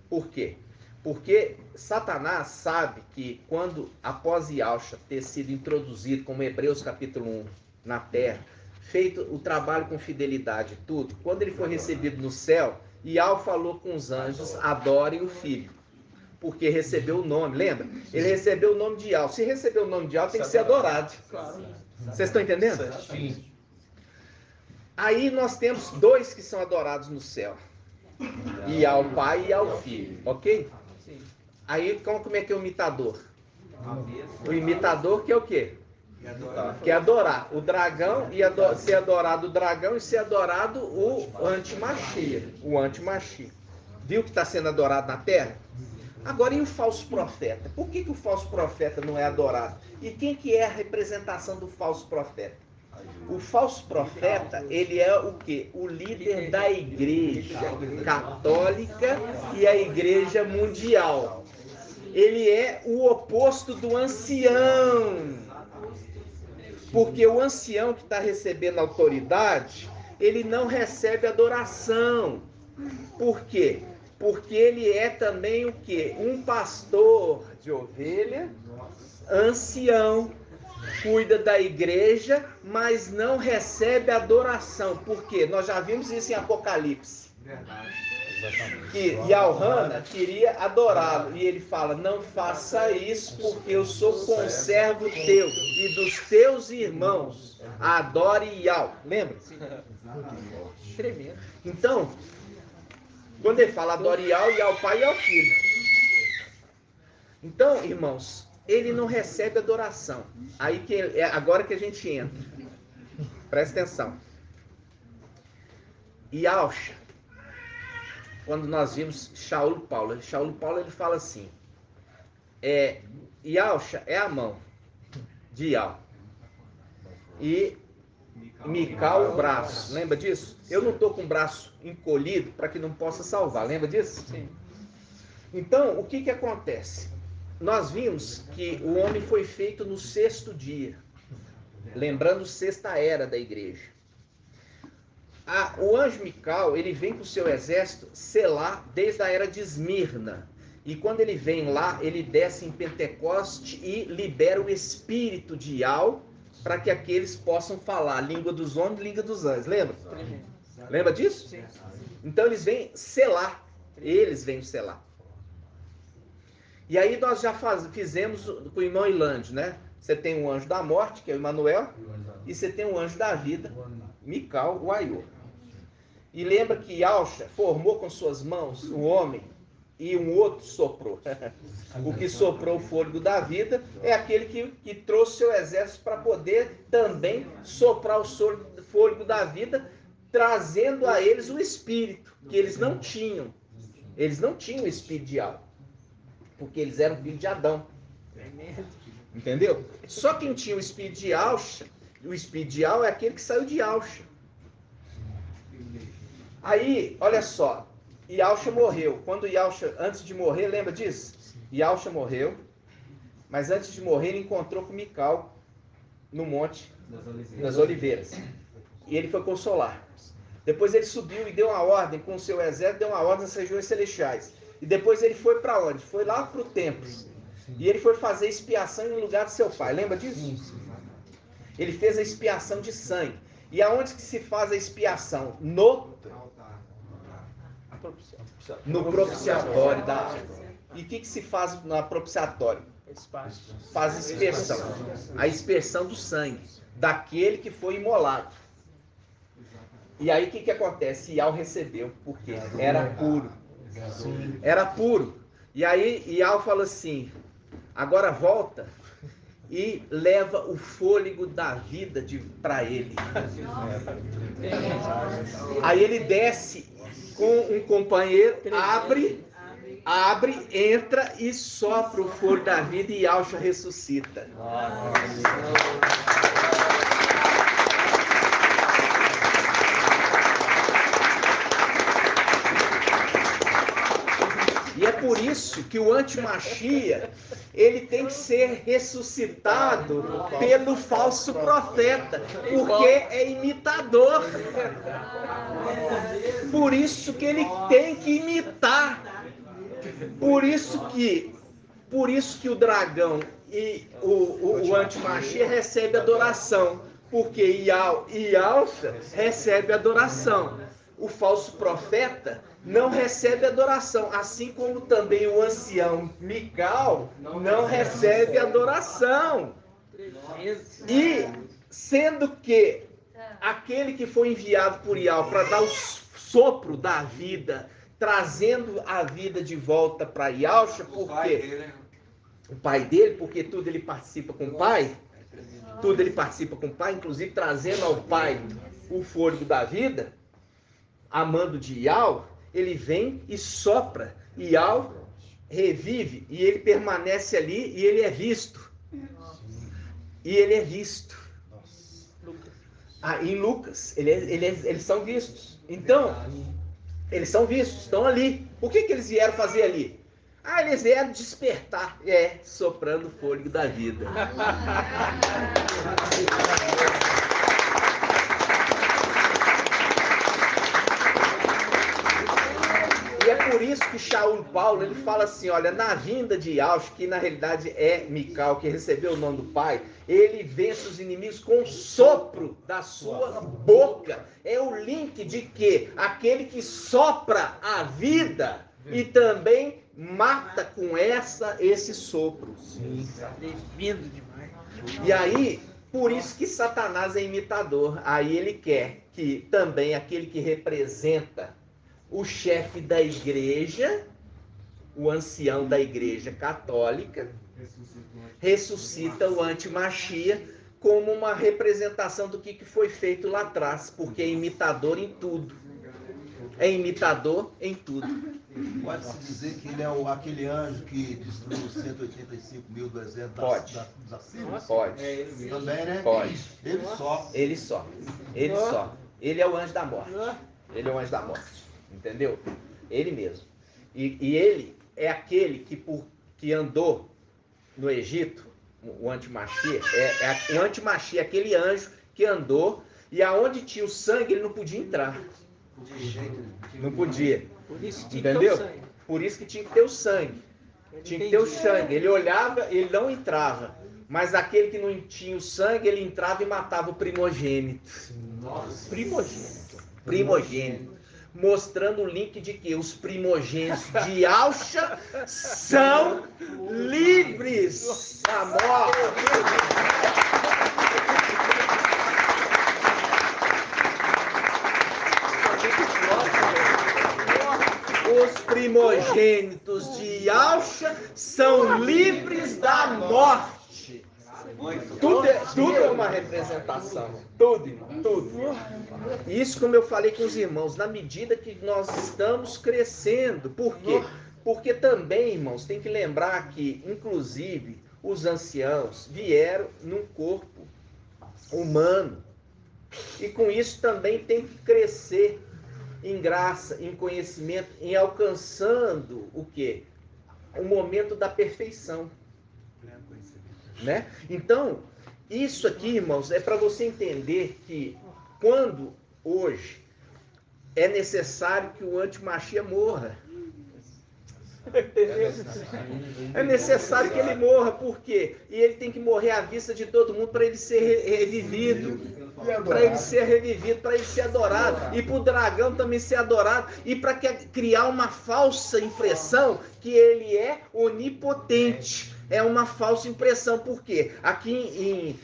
Por quê? Porque Satanás sabe que quando, após Yahshua ter sido introduzido, como Hebreus capítulo 1, na terra, feito o trabalho com fidelidade e tudo, quando ele foi recebido no céu, Yahweh falou com os anjos, adorem o Filho. Porque recebeu o nome, lembra? Ele recebeu o nome de Yahweh. Se recebeu o nome de Yahweh, tem que ser adorado. Vocês estão entendendo? Sim. Aí nós temos dois que são adorados no céu. Yahweh Pai e Yahweh Filho, ok? Aí como é que é o imitador? O imitador que é o quê? Que é adorar. O dragão e ser adorado o dragão e ser adorado o antimachia. O antimachia. Viu que está sendo adorado na terra? Agora, e o falso profeta? Por que o falso profeta não é adorado? E quem que é a representação do falso profeta? O falso profeta, ele é o quê? O líder da igreja católica e a igreja mundial. Ele é o oposto do ancião. Porque o ancião que está recebendo autoridade, ele não recebe adoração. Por quê? Porque ele é também o quê? Um pastor de ovelha, ancião, cuida da igreja, mas não recebe adoração. Por quê? Nós já vimos isso em Apocalipse. Que Yahweh queria adorá-lo. E ele fala, não faça isso porque eu sou conservo teu e dos teus irmãos. Adore Yahweh. Lembra? Tremendo. Então, quando ele fala adore Yahweh, Yahweh Pai e Yahweh Filho. Então, irmãos, ele não recebe adoração. Aí que é agora que a gente entra. Presta atenção. Yahshua, quando nós vimos Shaul Paulo ele fala assim, Yahshua é a mão de Yahweh e Mical o braço, lembra disso? Eu não estou com o braço encolhido para que não possa salvar, lembra disso? Sim. Então, o que acontece? Nós vimos que o homem foi feito no 6º dia, lembrando sexta era da igreja. O anjo Mical, ele vem com o seu exército selar desde a era de Esmirna. E quando ele vem lá, ele desce em Pentecoste e libera o espírito de Yahweh para que aqueles possam falar a língua dos homens e a língua dos anjos. Lembra? Lembra disso? Sim. Então eles vêm selar. Eles vêm selar. E aí nós já fizemos com o irmão Ilândio, né? Você tem um anjo da morte, que é o Emanuel, e você tem um anjo da vida, Mical, o Aiô. E lembra que Yahshua formou com suas mãos o homem e um outro soprou. O que soprou o fôlego da vida é aquele que trouxe seu exército para poder também soprar o fôlego da vida, trazendo a eles o espírito, que eles não tinham. Eles não tinham o espírito de Yahweh, porque eles eram filhos de Adão. Entendeu? Só quem tinha o espírito de Yahshua, o espírito de Yahweh é aquele que saiu de Yahshua. Aí, olha só, Yahshua morreu. Quando Yahshua, antes de morrer, lembra disso? Yahshua morreu, mas antes de morrer ele encontrou com Mical no Monte das Oliveiras. E ele foi consolar. Depois ele subiu e deu uma ordem com o seu exército, deu uma ordem nas regiões celestiais. E depois ele foi para onde? Foi lá para o templo. E ele foi fazer expiação no lugar do seu pai. Lembra disso? Ele fez a expiação de sangue. E aonde que se faz a expiação? No propiciatório da alma. E o que se faz no propiciatório? Faz aspersão. A aspersão do sangue daquele que foi imolado. E aí o que acontece? Yahweh recebeu, porque era puro. Era puro. E aí Yahweh falou assim, agora volta e leva o fôlego da vida para ele. Aí ele desce com um companheiro, abre, entra e sopra o fôlego da vida e Yahshua ressuscita. E é por isso que o antimachia, ele tem que ser ressuscitado pelo falso profeta, porque é imitador. Por isso que ele tem que imitar. Por isso que o dragão e o antimachia recebe adoração, porque Ial e Yalcha recebe adoração. O falso profeta não recebe adoração, assim como também o ancião Mical não recebe adoração. E sendo que aquele que foi enviado por Ial para dar o sopro da vida, trazendo a vida de volta para Yalcha, porque o pai dele, porque tudo ele participa com o pai, tudo ele participa com o pai, inclusive trazendo ao pai o fôlego da vida, amando de Ial, ele vem e sopra, Ial revive e ele permanece ali e ele é visto. E ele é visto. Em Lucas, eles são vistos. Então, eles são vistos, estão ali. O que eles vieram fazer ali? Eles vieram despertar, soprando o fôlego da vida. E é por isso que Shaul Paulo, ele fala assim, olha, na vinda de Yalcha, que na realidade é Mical, que recebeu o nome do pai, ele vence os inimigos com o sopro da sua boca. É o link de que aquele que sopra a vida e também mata com esse sopro. Sim, lindo demais. E aí, por isso que Satanás é imitador. Aí ele quer que também aquele que representa o chefe da igreja, o ancião da igreja católica, ressuscita o antimachia como uma representação do que foi feito lá atrás, porque é imitador em tudo. É imitador em tudo. Pode-se dizer que ele é aquele anjo que destruiu 185.000 do exército dos assírios? Pode. Também, né? Pode. Ele só. Ele é o anjo da morte. Ele é o anjo da morte. Entendeu? Ele mesmo. E ele é aquele que andou no Egito, o antimachia. O antimachia é aquele anjo que andou e aonde tinha o sangue ele não podia entrar. Não podia. Por isso que entendeu? Por isso que tinha que ter o sangue. Tinha que ter o sangue. Ele olhava, ele não entrava. Mas aquele que não tinha o sangue, ele entrava e matava o primogênito. Nossa. Primogênito. Mostrando o link de que os primogênitos de Yalcha são livres da morte. Os primogênitos de Yalcha são livres da morte. Tudo é uma representação. Tudo. Isso, como eu falei com os irmãos, na medida que nós estamos crescendo. Por quê? Porque também, irmãos, tem que lembrar que, inclusive, os anciãos vieram num corpo humano. E com isso também tem que crescer em graça, em conhecimento, em alcançando o quê? O momento da perfeição. Né? Então, isso aqui, irmãos, é para você entender que quando hoje é necessário que o antimachia morra. É necessário que ele morra, por quê? E ele tem que morrer à vista de todo mundo para ele ser revivido. Para ele ser revivido, para ele ser adorado. E para o dragão também ser adorado. E para criar uma falsa impressão que ele é onipotente. É uma falsa impressão. Por quê? Aqui,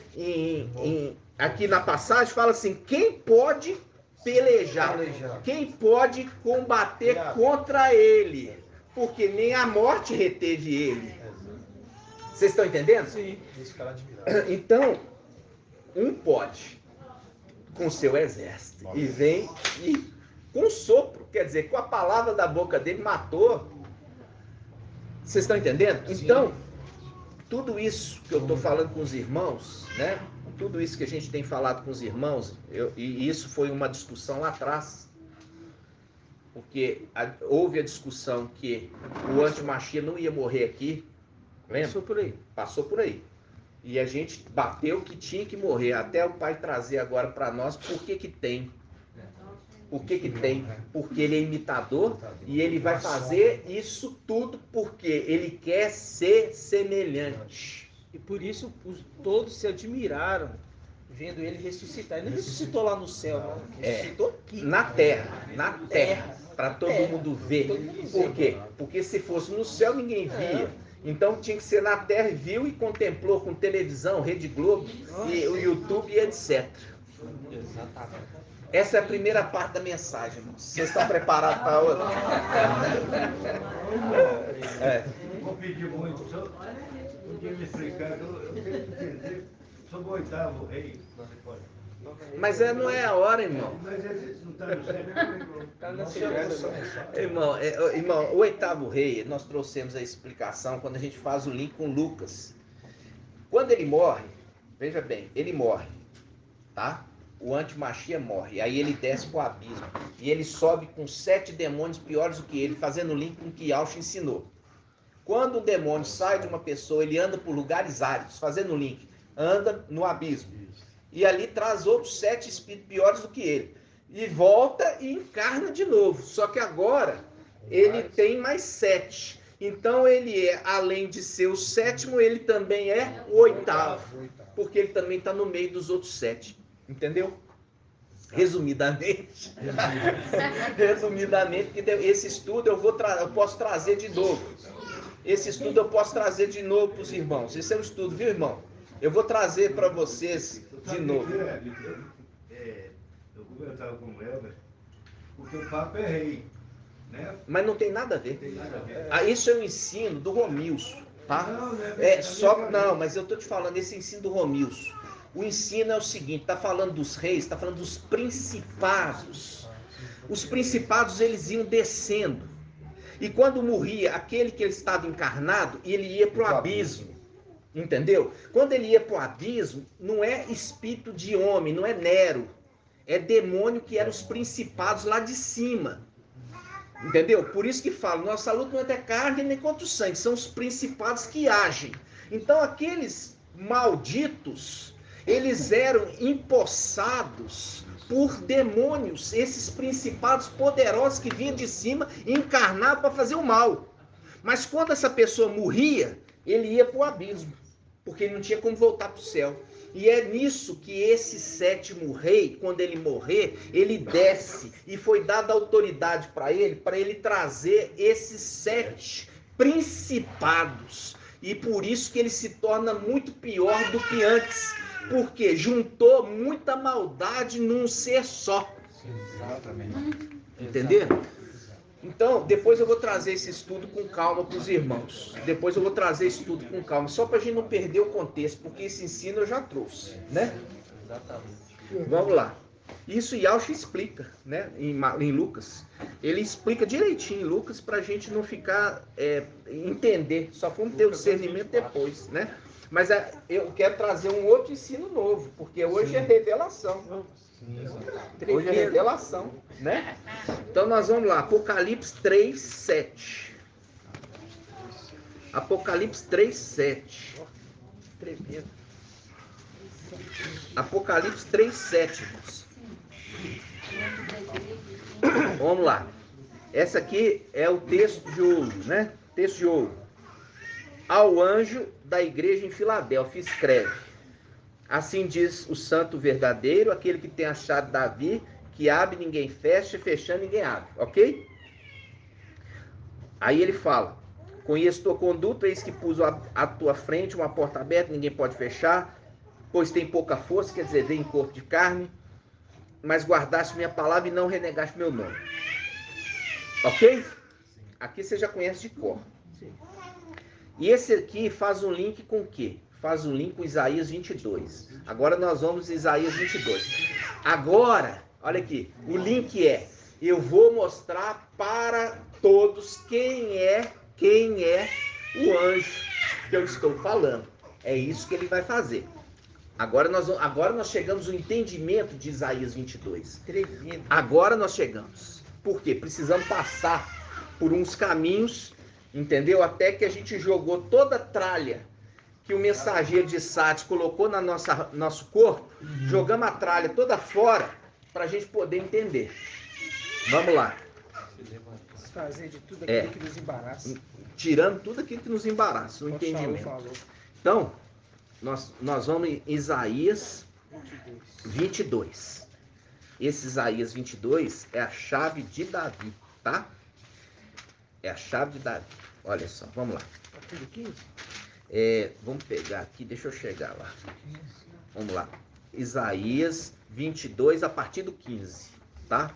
aqui na passagem fala assim, quem pode pelejar? Quem pode combater contra ele? Porque nem a morte reteve ele. Vocês estão entendendo? Sim. Então, um pode, com seu exército, e vem e com sopro, quer dizer, com a palavra da boca dele matou. Vocês estão entendendo? Então, tudo isso que eu estou falando com os irmãos, né? Tudo isso que a gente tem falado com os irmãos, e isso foi uma discussão lá atrás, porque houve a discussão que o antimachia não ia morrer aqui, lembra? Passou por aí. E a gente bateu que tinha que morrer, até o pai trazer agora para nós por que tem. Por que tem? Porque ele é imitador e ele vai fazer isso tudo porque ele quer ser semelhante. E por isso todos se admiraram vendo ele ressuscitar. Ele não ressuscitou lá no céu, não. Ressuscitou aqui. Na terra, para todo mundo ver. Por quê? Porque se fosse no céu ninguém via. Então tinha que ser na terra, viu e contemplou com televisão, Rede Globo, e o YouTube e etc. Exatamente. Essa é a primeira parte da mensagem, irmãos. Vocês estão preparados para a outra? Vou pedir muito. Só podia me explicar, eu tenho que dizer sobre o oitavo rei. Mas não é a hora, irmão. Mas ele não está no céu. Tá na segunda. Irmão, o oitavo rei, nós trouxemos a explicação quando a gente faz o link com Lucas. Quando ele morre, veja bem, ele morre, tá? O antimachia morre, aí ele desce para o abismo. E ele sobe com 7 demônios piores do que ele, fazendo o link com o que Yauch ensinou. Quando o demônio sai de uma pessoa, ele anda por lugares áridos, fazendo o link, anda no abismo. E ali traz outros 7 espíritos piores do que ele. E volta e encarna de novo. Só que agora ele tem mais 7. Então ele é, além de ser o 7º, ele também é o 8º. Porque ele também está no meio dos outros 7. Entendeu? Resumidamente. Resumidamente, porque esse estudo eu posso trazer de novo. Esse estudo eu posso trazer de novo para os irmãos. Esse é um estudo, viu, irmão? Eu vou trazer para vocês de novo. Eu conversava com o Elber, porque o Papa é rei, né? Mas não tem nada a ver. Tem nada a ver. Isso é o ensino do Romilson, tá? Não, mas eu estou te falando esse ensino do Romilson. O ensino é o seguinte, está falando dos reis, está falando dos principados. Os principados, eles iam descendo. E quando morria aquele que ele estava encarnado, ele ia para o abismo. Entendeu? Quando ele ia para o abismo, não é espírito de homem, não é Nero. É demônio que eram os principados lá de cima. Entendeu? Por isso que falo, nossa luta não é contra carne nem contra o sangue, são os principados que agem. Então aqueles malditos, eles eram empossados por demônios, esses principados poderosos que vinham de cima e encarnavam para fazer o mal. Mas quando essa pessoa morria, ele ia para o abismo, porque ele não tinha como voltar para o céu. E é nisso que esse 7º rei, quando ele morrer, ele desce. E foi dada autoridade para ele trazer esses 7 principados. E por isso que ele se torna muito pior do que antes. Porque juntou muita maldade num ser só. Exatamente. Entenderam? Então, depois eu vou trazer esse estudo com calma para os irmãos. Depois eu vou trazer esse estudo com calma, só para a gente não perder o contexto, porque esse ensino eu já trouxe, né? Exatamente. Vamos lá. Isso Yauch explica, né? Em Lucas. Ele explica direitinho em Lucas para a gente não ficar, entender. Só vamos ter o discernimento depois, né? Mas eu quero trazer um outro ensino novo, porque hoje é revelação. Hoje é revelação, né? Então nós vamos lá, Apocalipse 3:7. Apocalipse 3:7. Tremendo. Apocalipse 3:7, irmãos. Vamos lá. Essa aqui é o texto de ouro, né? Texto de ouro. Ao anjo da igreja em Filadélfia escreve: assim diz o santo verdadeiro, aquele que tem a chave de Davi, que abre ninguém fecha, fechando ninguém abre, ok? Aí ele fala: conheço tua conduta, eis que pus à tua frente uma porta aberta, ninguém pode fechar, pois tem pouca força, quer dizer, vem em corpo de carne, mas guardaste minha palavra e não renegaste meu nome. Ok? Aqui você já conhece de cor. E esse aqui faz um link com o quê? Faz um link com Isaías 22. Agora nós vamos em Isaías 22. Agora, olha aqui, o link é: eu vou mostrar para todos quem é o anjo que eu estou falando. É isso que ele vai fazer. Agora nós chegamos ao entendimento de Isaías 22. Agora nós chegamos. Por quê? Precisamos passar por uns caminhos, entendeu? Até que a gente jogou toda a tralha que o mensageiro de Sades colocou na nosso corpo, jogamos a tralha toda fora para a gente poder entender. Vamos lá. Fazer de tudo aquilo que nos embaraça. Tirando tudo aquilo que nos embaraça, o Como entendimento. Saul falou. Então, nós vamos em Isaías 22. Esse Isaías 22 é a chave de Davi, tá? É a chave de Davi. Olha só, vamos lá. Capítulo 15? Vamos pegar aqui, deixa eu chegar lá. Vamos lá. Isaías 22 a partir do 15, tá?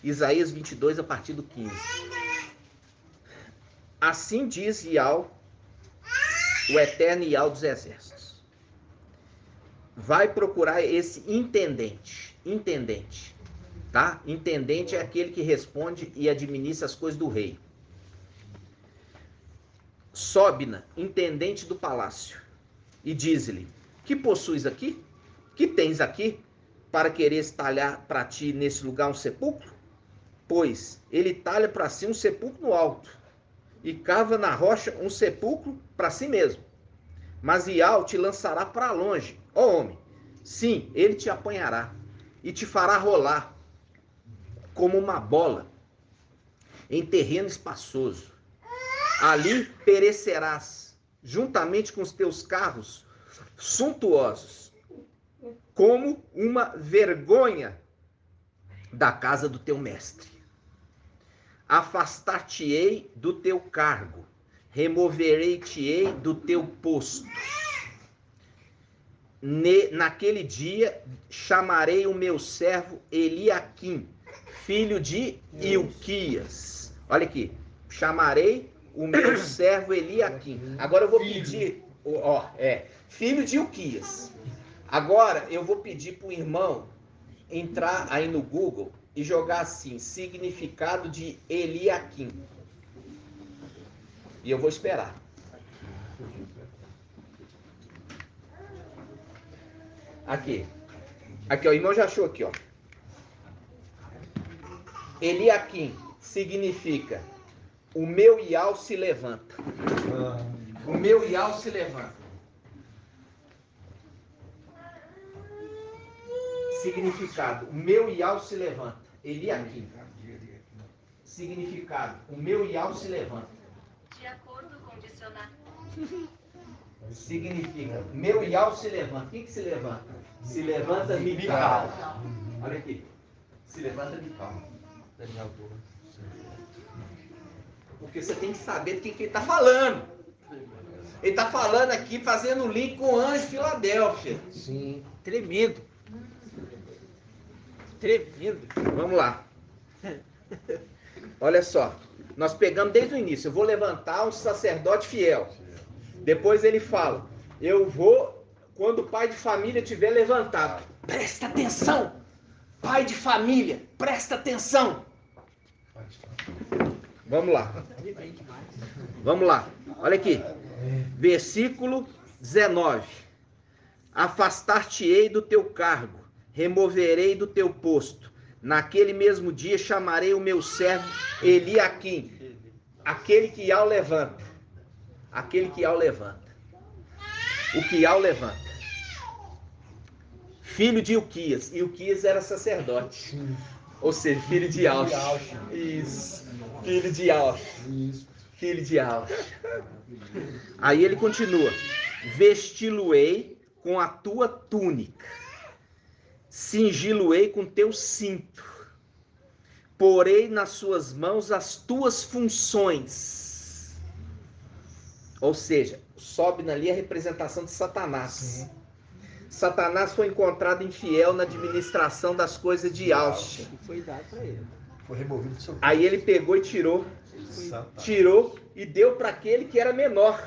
Isaías 22 a partir do 15. Assim diz Yahweh, o eterno Yahweh dos exércitos. Vai procurar esse intendente, tá? Intendente é aquele que responde e administra as coisas do rei. Sobna, intendente do palácio, e diz-lhe: que possuis aqui? Que tens aqui, para quereres talhar para ti nesse lugar um sepulcro? Pois ele talha para si um sepulcro no alto, e cava na rocha um sepulcro para si mesmo. Mas Iau te lançará para longe, ó homem. Sim, ele te apanhará, e te fará rolar como uma bola em terreno espaçoso. Ali perecerás, juntamente com os teus carros suntuosos, como uma vergonha da casa do teu mestre. Afastar-te-ei do teu cargo, removerei-te-ei do teu posto. Naquele dia chamarei o meu servo Eliaquim, filho de Ilquias. Olha aqui, chamarei o meu servo Eliaquim. Agora eu vou pedir, filho de Ilquias. Agora eu vou pedir para o irmão entrar aí no Google e jogar assim, significado de Eliaquim. E eu vou esperar. Aqui, ó, o irmão já achou aqui, ó. Eliaquim significa o meu Iau se levanta. O meu Iau se levanta. Significado, o meu Iau se levanta. Eliaquim. Significado, o meu Iau se levanta. De acordo com o dicionário. Significa, meu Iau se levanta. Quem que se levanta? Se levanta Mical. Olha aqui. Se levanta Mical. Porque você tem que saber de quem que ele está falando. Ele está falando aqui, fazendo um link com o anjo de Filadélfia. Sim, tremendo. Tremendo. Vamos lá. Olha só. Nós pegamos desde o início. Eu vou levantar um sacerdote fiel. Depois ele fala, eu vou, quando o pai de família estiver levantado. Presta atenção! Pai de família, presta atenção! Vamos lá. Vamos lá. Olha aqui. Versículo 19. Afastar-te-ei do teu cargo, removerei do teu posto. Naquele mesmo dia chamarei o meu servo Eliaquim, aquele que Iau levanta. Aquele que Iau levanta. O que Iau levanta. Filho de Ilquias. Ilquias era sacerdote. Ou seja, filho de Iau. Isso. Filho de Iau. Filho de Iau. Aí ele continua. Vesti-lo-ei com a tua túnica. Cingi-lo-ei com teu cinto. Porei nas suas mãos as tuas funções. Ou seja, sobe ali a representação de Satanás. Sim. Satanás foi encontrado infiel na administração das coisas de Austin. Foi dado para ele. Foi removido do seu corpo. Aí ele pegou e tirou. Tirou e deu para aquele que era menor.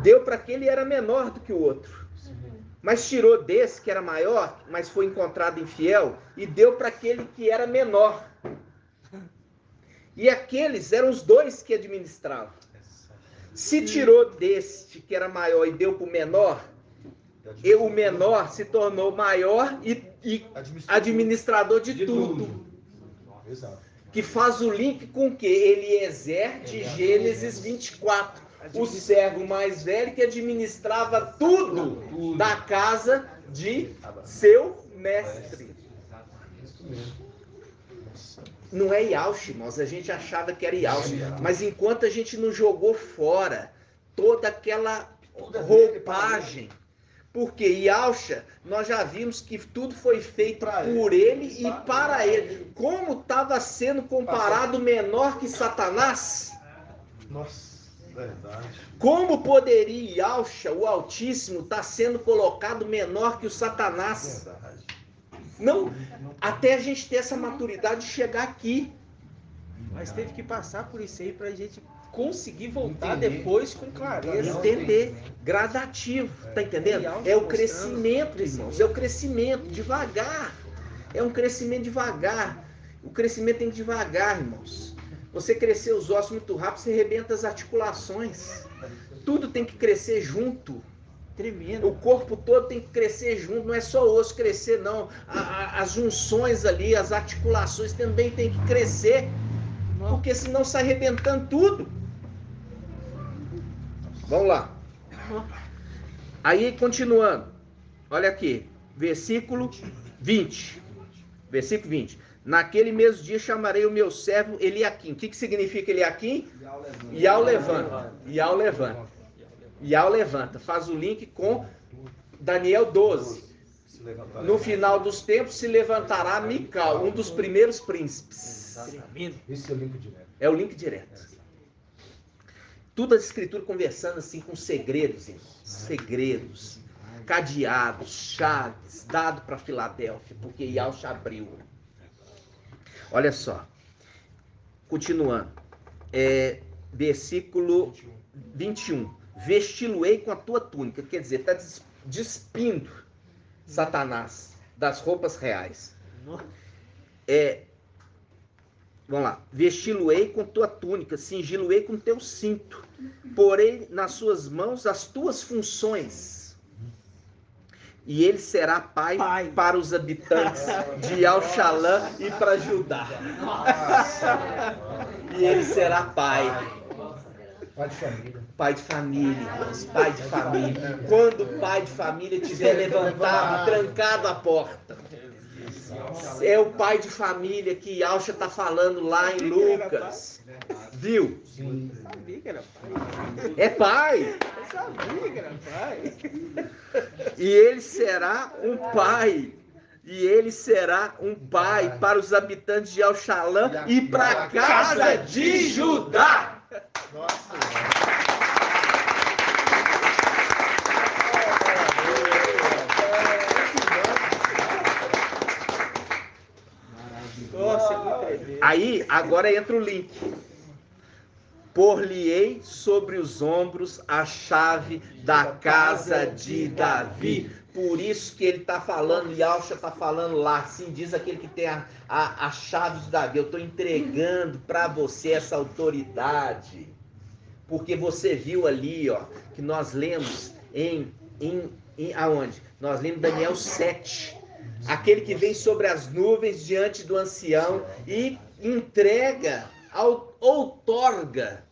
Deu para aquele que era menor do que o outro. Mas tirou desse que era maior, mas foi encontrado infiel, e deu para aquele que era menor. E aqueles eram os dois que administravam. Se tirou deste que era maior e deu para o menor, o menor se tornou maior e administrador de tudo. Exato. Que faz o link com o que? Eliezer de Gênesis 24. O servo mais velho que administrava tudo da casa de seu mestre. Não é Yaush, irmãos, a gente achava que era Yaush, mas enquanto a gente não jogou fora toda aquela roupagem, porque Yaush, nós já vimos que tudo foi feito por ele e para ele. Como estava sendo comparado menor que Satanás? Nossa, verdade. Como poderia Yaush, o Altíssimo, estar sendo colocado menor que o Satanás? Verdade. Não, até a gente ter essa maturidade de chegar aqui. Mas teve que passar por isso aí pra gente conseguir voltar Entender. depois com clareza. Entender, gradativo, tá entendendo? É o crescimento, irmãos, é o crescimento, devagar. É um crescimento devagar. O crescimento tem que ir devagar, irmãos. Você crescer os ossos muito rápido, você arrebenta as articulações. Tudo tem que crescer junto. Tremendo. O corpo todo tem que crescer junto, não é só o osso crescer, não. As junções ali, as articulações também tem que crescer, porque senão sai arrebentando tudo. Vamos lá. Aí, continuando. Olha aqui, versículo 20. Versículo 20. Naquele mesmo dia chamarei o meu servo Eliaquim. O que significa Eliaquim? Iau levanta. Iau levanta. Iau levanta. Faz o link com Daniel 12. No final dos tempos se levantará Mical, um dos primeiros príncipes. Esse é o link direto. É o link direto. Tudo a escritura conversando assim com segredos, irmãos. Segredos, cadeados, chaves, dado para Filadélfia, porque Yaush abriu. Olha só. Continuando. Versículo 21. Vesti-lo-ei com a tua túnica. Quer dizer, está despindo Satanás das roupas reais. Vamos lá. Vesti-lo-ei com tua túnica, cingi-lo-ei com teu cinto. Porei nas suas mãos as tuas funções. E ele será pai para os habitantes de Al-Shalã e para Judá. E ele será pai. Pai de família. Pai de família, irmãos, pai de família. Quando o pai de família tiver levantado, trancado a porta. É o pai de família que Yaush está falando lá em Lucas. Viu? Sim. Eu sabia que era pai. É pai. Eu sabia que era pai. E ele será um pai. E ele será um pai para os habitantes de Al-Shalã e para a casa de Judá. Nossa, é muito tremendo. Aí, agora entra o link. Por-lhe-ei sobre os ombros a chave da casa de Davi. Por isso que ele está falando, Yaush está falando lá, assim diz aquele que tem a chave de Davi. Eu estou entregando para você essa autoridade. Porque você viu ali, ó, que nós lemos aonde? Nós lemos Daniel 7. Aquele que vem sobre as nuvens diante do ancião e entrega, outorga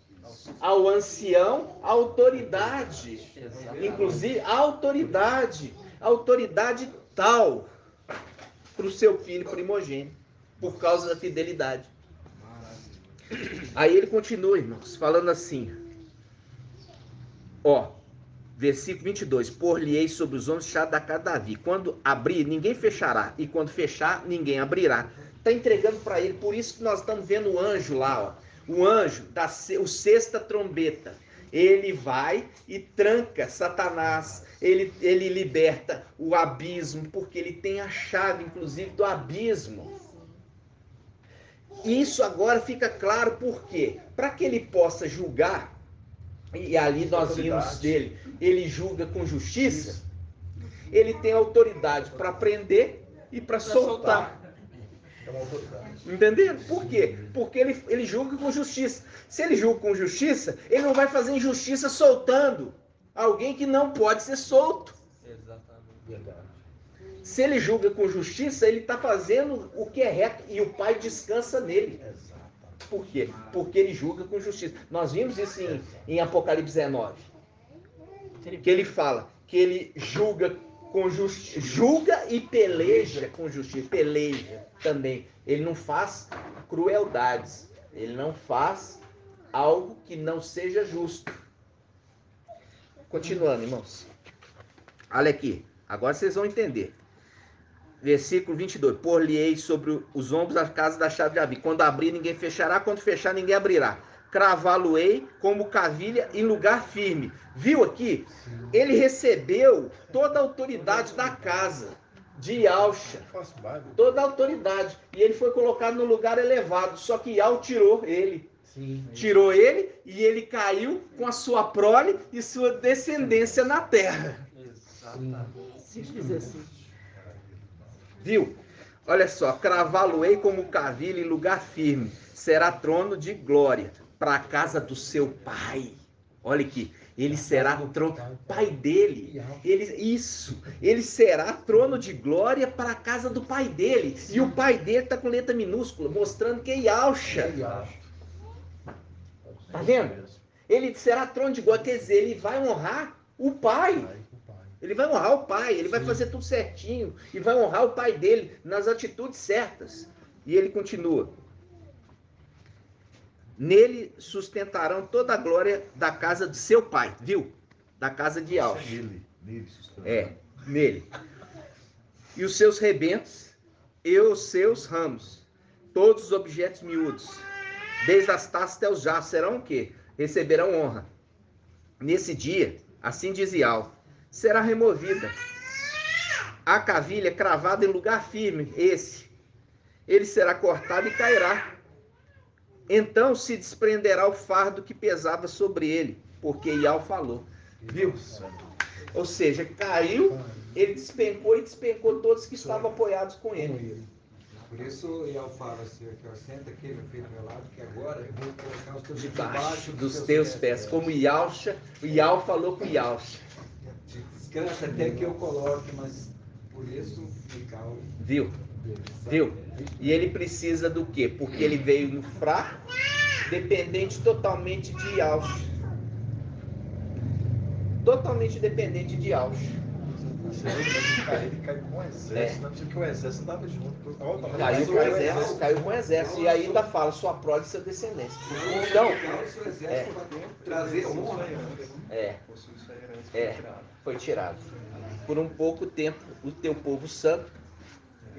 ao ancião a autoridade. Inclusive, a autoridade tal para o seu filho primogênito, por causa da fidelidade. Aí ele continua, irmãos, falando assim, ó, versículo 22, por-lhe-ei sobre os ombros chave da casa de Davi. Quando abrir, ninguém fechará, e quando fechar, ninguém abrirá. Está entregando para ele, por isso que nós estamos vendo o anjo lá, ó. O anjo, o sexta trombeta, ele vai e tranca Satanás, ele liberta o abismo, porque ele tem a chave, inclusive, do abismo. Isso agora fica claro por quê? Para que ele possa julgar, e ali nós vimos dele, ele julga com justiça, ele tem autoridade para prender e para soltar. É uma autoridade. Entendendo? Por quê? Porque ele julga com justiça. Se ele julga com justiça, ele não vai fazer injustiça soltando alguém que não pode ser solto. Exatamente. Verdade. Se ele julga com justiça, ele está fazendo o que é reto e o Pai descansa nele. Por quê? Porque ele julga com justiça. Nós vimos isso em Apocalipse 19. Que ele fala que ele julga com justiça, julga e peleja com justiça, peleja também. Ele não faz crueldades, ele não faz algo que não seja justo. Continuando, irmãos. Olha aqui, agora vocês vão entender. Versículo 22. Por-lhe-ei sobre os ombros a casa da chave de Davi. Quando abrir, ninguém fechará. Quando fechar, ninguém abrirá. Cravá-lo-ei como cavilha em lugar firme. Viu aqui? Ele recebeu toda a autoridade da casa de Yalcha. Toda a autoridade. E ele foi colocado no lugar elevado. Só que Yal tirou ele. Tirou ele e ele caiu com a sua prole e sua descendência na terra. Simples assim. Viu? Olha só, cravá-lo-ei como cavilho em lugar firme, será trono de glória para a casa do seu pai. Olha aqui, ele será trono, pai dele, ele será trono de glória para a casa do pai dele. E o pai dele está com letra minúscula, mostrando que é Yalcha. Tá vendo? Ele será trono de glória, quer dizer, ele vai honrar o pai. Ele vai honrar o pai, ele vai fazer tudo certinho e vai honrar o pai dele nas atitudes certas. E ele continua. Nele sustentarão toda a glória da casa de seu pai, viu? Da casa de Yalcha. Nele. E os seus rebentos e os seus ramos, todos os objetos miúdos, desde as taças até os jarros, serão o quê? Receberão honra. Nesse dia, assim diz Yal, será removida a cavilha cravada em lugar firme, ele será cortado e cairá. Então se desprenderá o fardo que pesava sobre ele, porque Yal falou. Viu? Ou seja, caiu, ele despencou e despencou todos que estavam apoiados com ele. Por isso Yal fala assim, aqui, senta aqui, meu filho meu lado, que agora eu vou colocar os teus debaixo dos teus pés. Como Yalcha, o Yal falou com Yalcha. Descansa até que eu coloque, mas por isso fica o... Viu? E ele precisa do quê? Porque ele veio no fraco, dependente totalmente de Yalcha. Totalmente dependente de Yalcha. Ele caiu com o exército, não tinha que o exército estava junto. Caiu com o exército. E ainda fala sua prole e sua descendência. Então, trazer honra. Foi tirado. Por um pouco tempo, o teu povo santo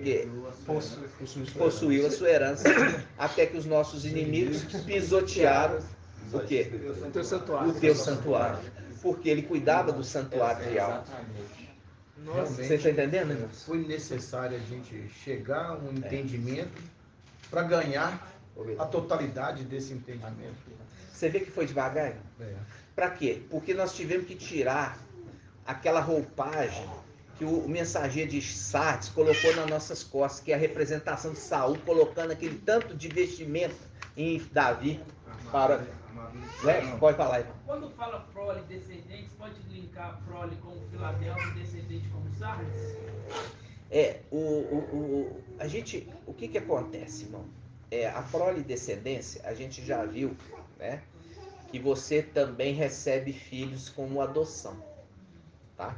que possuiu a sua herança, até que os nossos inimigos pisotearam o quê? O teu santuário. Porque ele cuidava do santuário de Yal. Você está entendendo, irmão? Foi necessário a gente chegar a um entendimento para ganhar a totalidade desse entendimento. Você vê que foi devagar? Para quê? Porque nós tivemos que tirar aquela roupagem que o mensageiro de Sardes colocou nas nossas costas, que é a representação de Saul, colocando aquele tanto de vestimento em Davi para... Pode falar, irmão. Quando fala prole descendentes, pode linkar a prole com o Filadélfia e descendente como Sardes? O que acontece, irmão? A prole descendência, a gente já viu, né? Que você também recebe filhos como adoção, tá?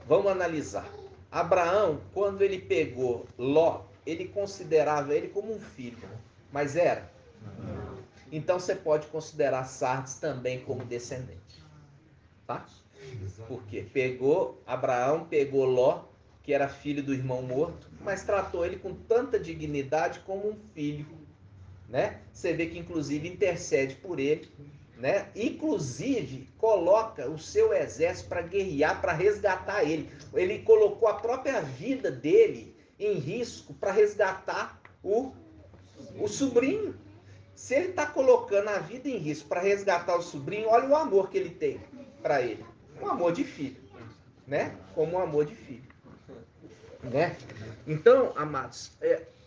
Vamos analisar. Abraão, quando ele pegou Ló, ele considerava ele como um filho, mas era? Então você pode considerar Sardes também como descendente, tá? Porque Abraão pegou Ló, que era filho do irmão morto, mas tratou ele com tanta dignidade como um filho, né? Você vê que inclusive intercede por ele, né? Inclusive coloca o seu exército para guerrear, para resgatar ele. Ele colocou a própria vida dele em risco para resgatar o sobrinho. Se ele está colocando a vida em risco para resgatar o sobrinho, olha o amor que ele tem para ele. Um amor de filho, né? Como um amor de filho, né? Então, amados,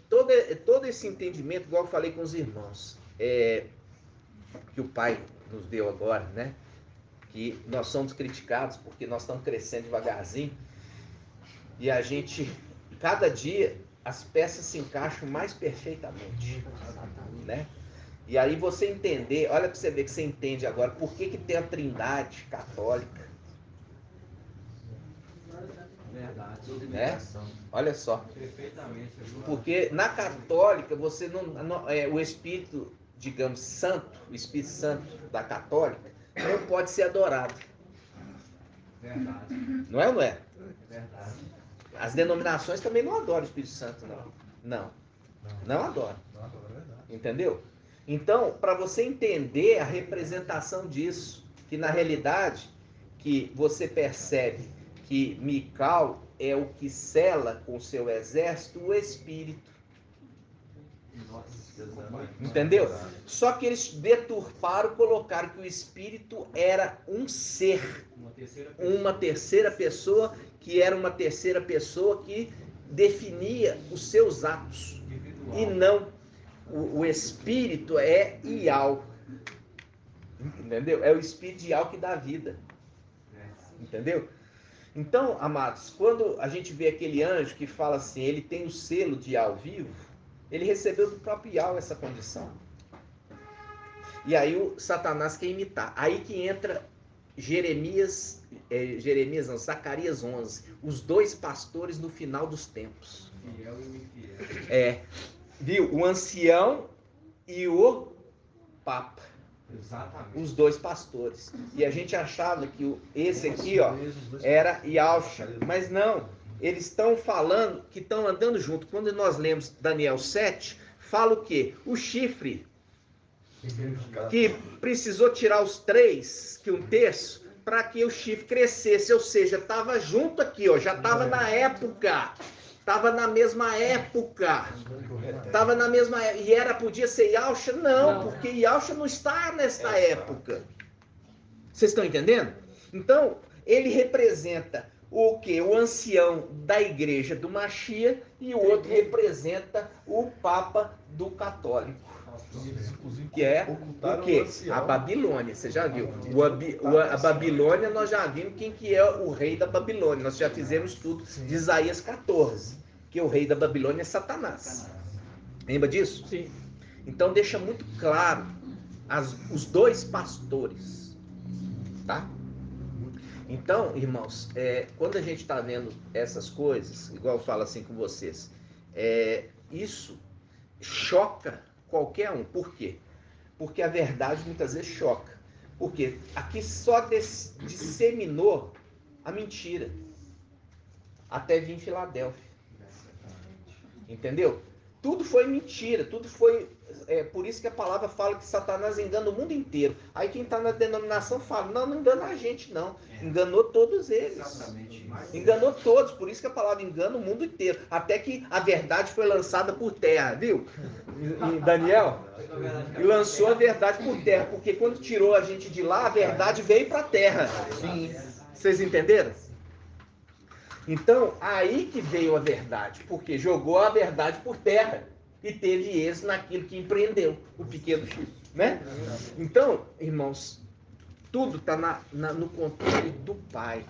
todo esse entendimento, igual eu falei com os irmãos, que o Pai nos deu agora, né? Que nós somos criticados porque nós estamos crescendo devagarzinho e a gente, cada dia, as peças se encaixam mais perfeitamente, né? E aí você entender, olha para você ver que você entende agora por que tem a Trindade católica. Verdade. Né? Olha só. Perfeitamente. Porque na católica, você o Espírito, digamos, Santo, o Espírito Santo da católica, não pode ser adorado. Verdade. Não é ou não é? Verdade. As denominações também não adoram o Espírito Santo, não. Não adoram. Entendeu? Então, para você entender a representação disso, que na realidade, que você percebe que Mical é o que sela com o seu exército o Espírito. Entendeu? Só que eles deturparam, colocaram que o Espírito era um ser, uma terceira pessoa, que era uma terceira pessoa que definia os seus atos. E não, o Espírito é Ial. Entendeu? É o Espírito de Ial que dá vida. Entendeu? Então, amados, quando a gente vê aquele anjo que fala assim, ele tem o selo de Ial vivo, ele recebeu do próprio Ial essa condição. E aí o Satanás quer imitar. Aí que entra Zacarias 11, os dois pastores no final dos tempos. Fiel e infiel. Viu? O ancião e o papa. Exatamente. Os dois pastores. E a gente achava que esse aqui, ó, era Yalcha, mas não. Eles estão falando que estão andando junto. Quando nós lemos Daniel 7, fala o quê? O chifre que precisou tirar os 3, que 1/3, para que o chifre crescesse. Ou seja, estava junto aqui, ó, já estava na época. Estava na mesma época. Estava na mesma época. E podia ser Yalcha? Não, porque Yalcha não está nesta época. Vocês estão entendendo? Então, ele representa o quê? O ancião da igreja do Machia e o outro representa o Papa do católico. Que é o quê? A Babilônia, você já viu? A Babilônia, nós já vimos quem que é o rei da Babilônia. Nós já fizemos estudo de Isaías 14, que o rei da Babilônia é Satanás. Lembra disso? Sim. Então deixa muito claro os dois pastores, tá? Então, irmãos, quando a gente está vendo essas coisas, igual eu falo assim com vocês, isso choca qualquer um. Por quê? Porque a verdade muitas vezes choca. Porque aqui só disseminou a mentira até vir em Filadélfia. Entendeu? Tudo foi mentira, tudo foi... por isso que a palavra fala que Satanás engana o mundo inteiro. Aí quem está na denominação fala, não engana a gente não. Enganou todos eles. Enganou todos, por isso que a palavra engana o mundo inteiro. Até que a verdade foi lançada por terra, viu? Em Daniel, e lançou a verdade por terra, porque quando tirou a gente de lá, a verdade veio para a terra. Sim. Vocês entenderam? Então, aí que veio a verdade, porque jogou a verdade por terra e teve êxito naquilo que empreendeu, o pequeno chifre, né? Então, irmãos, tudo está no controle do Pai,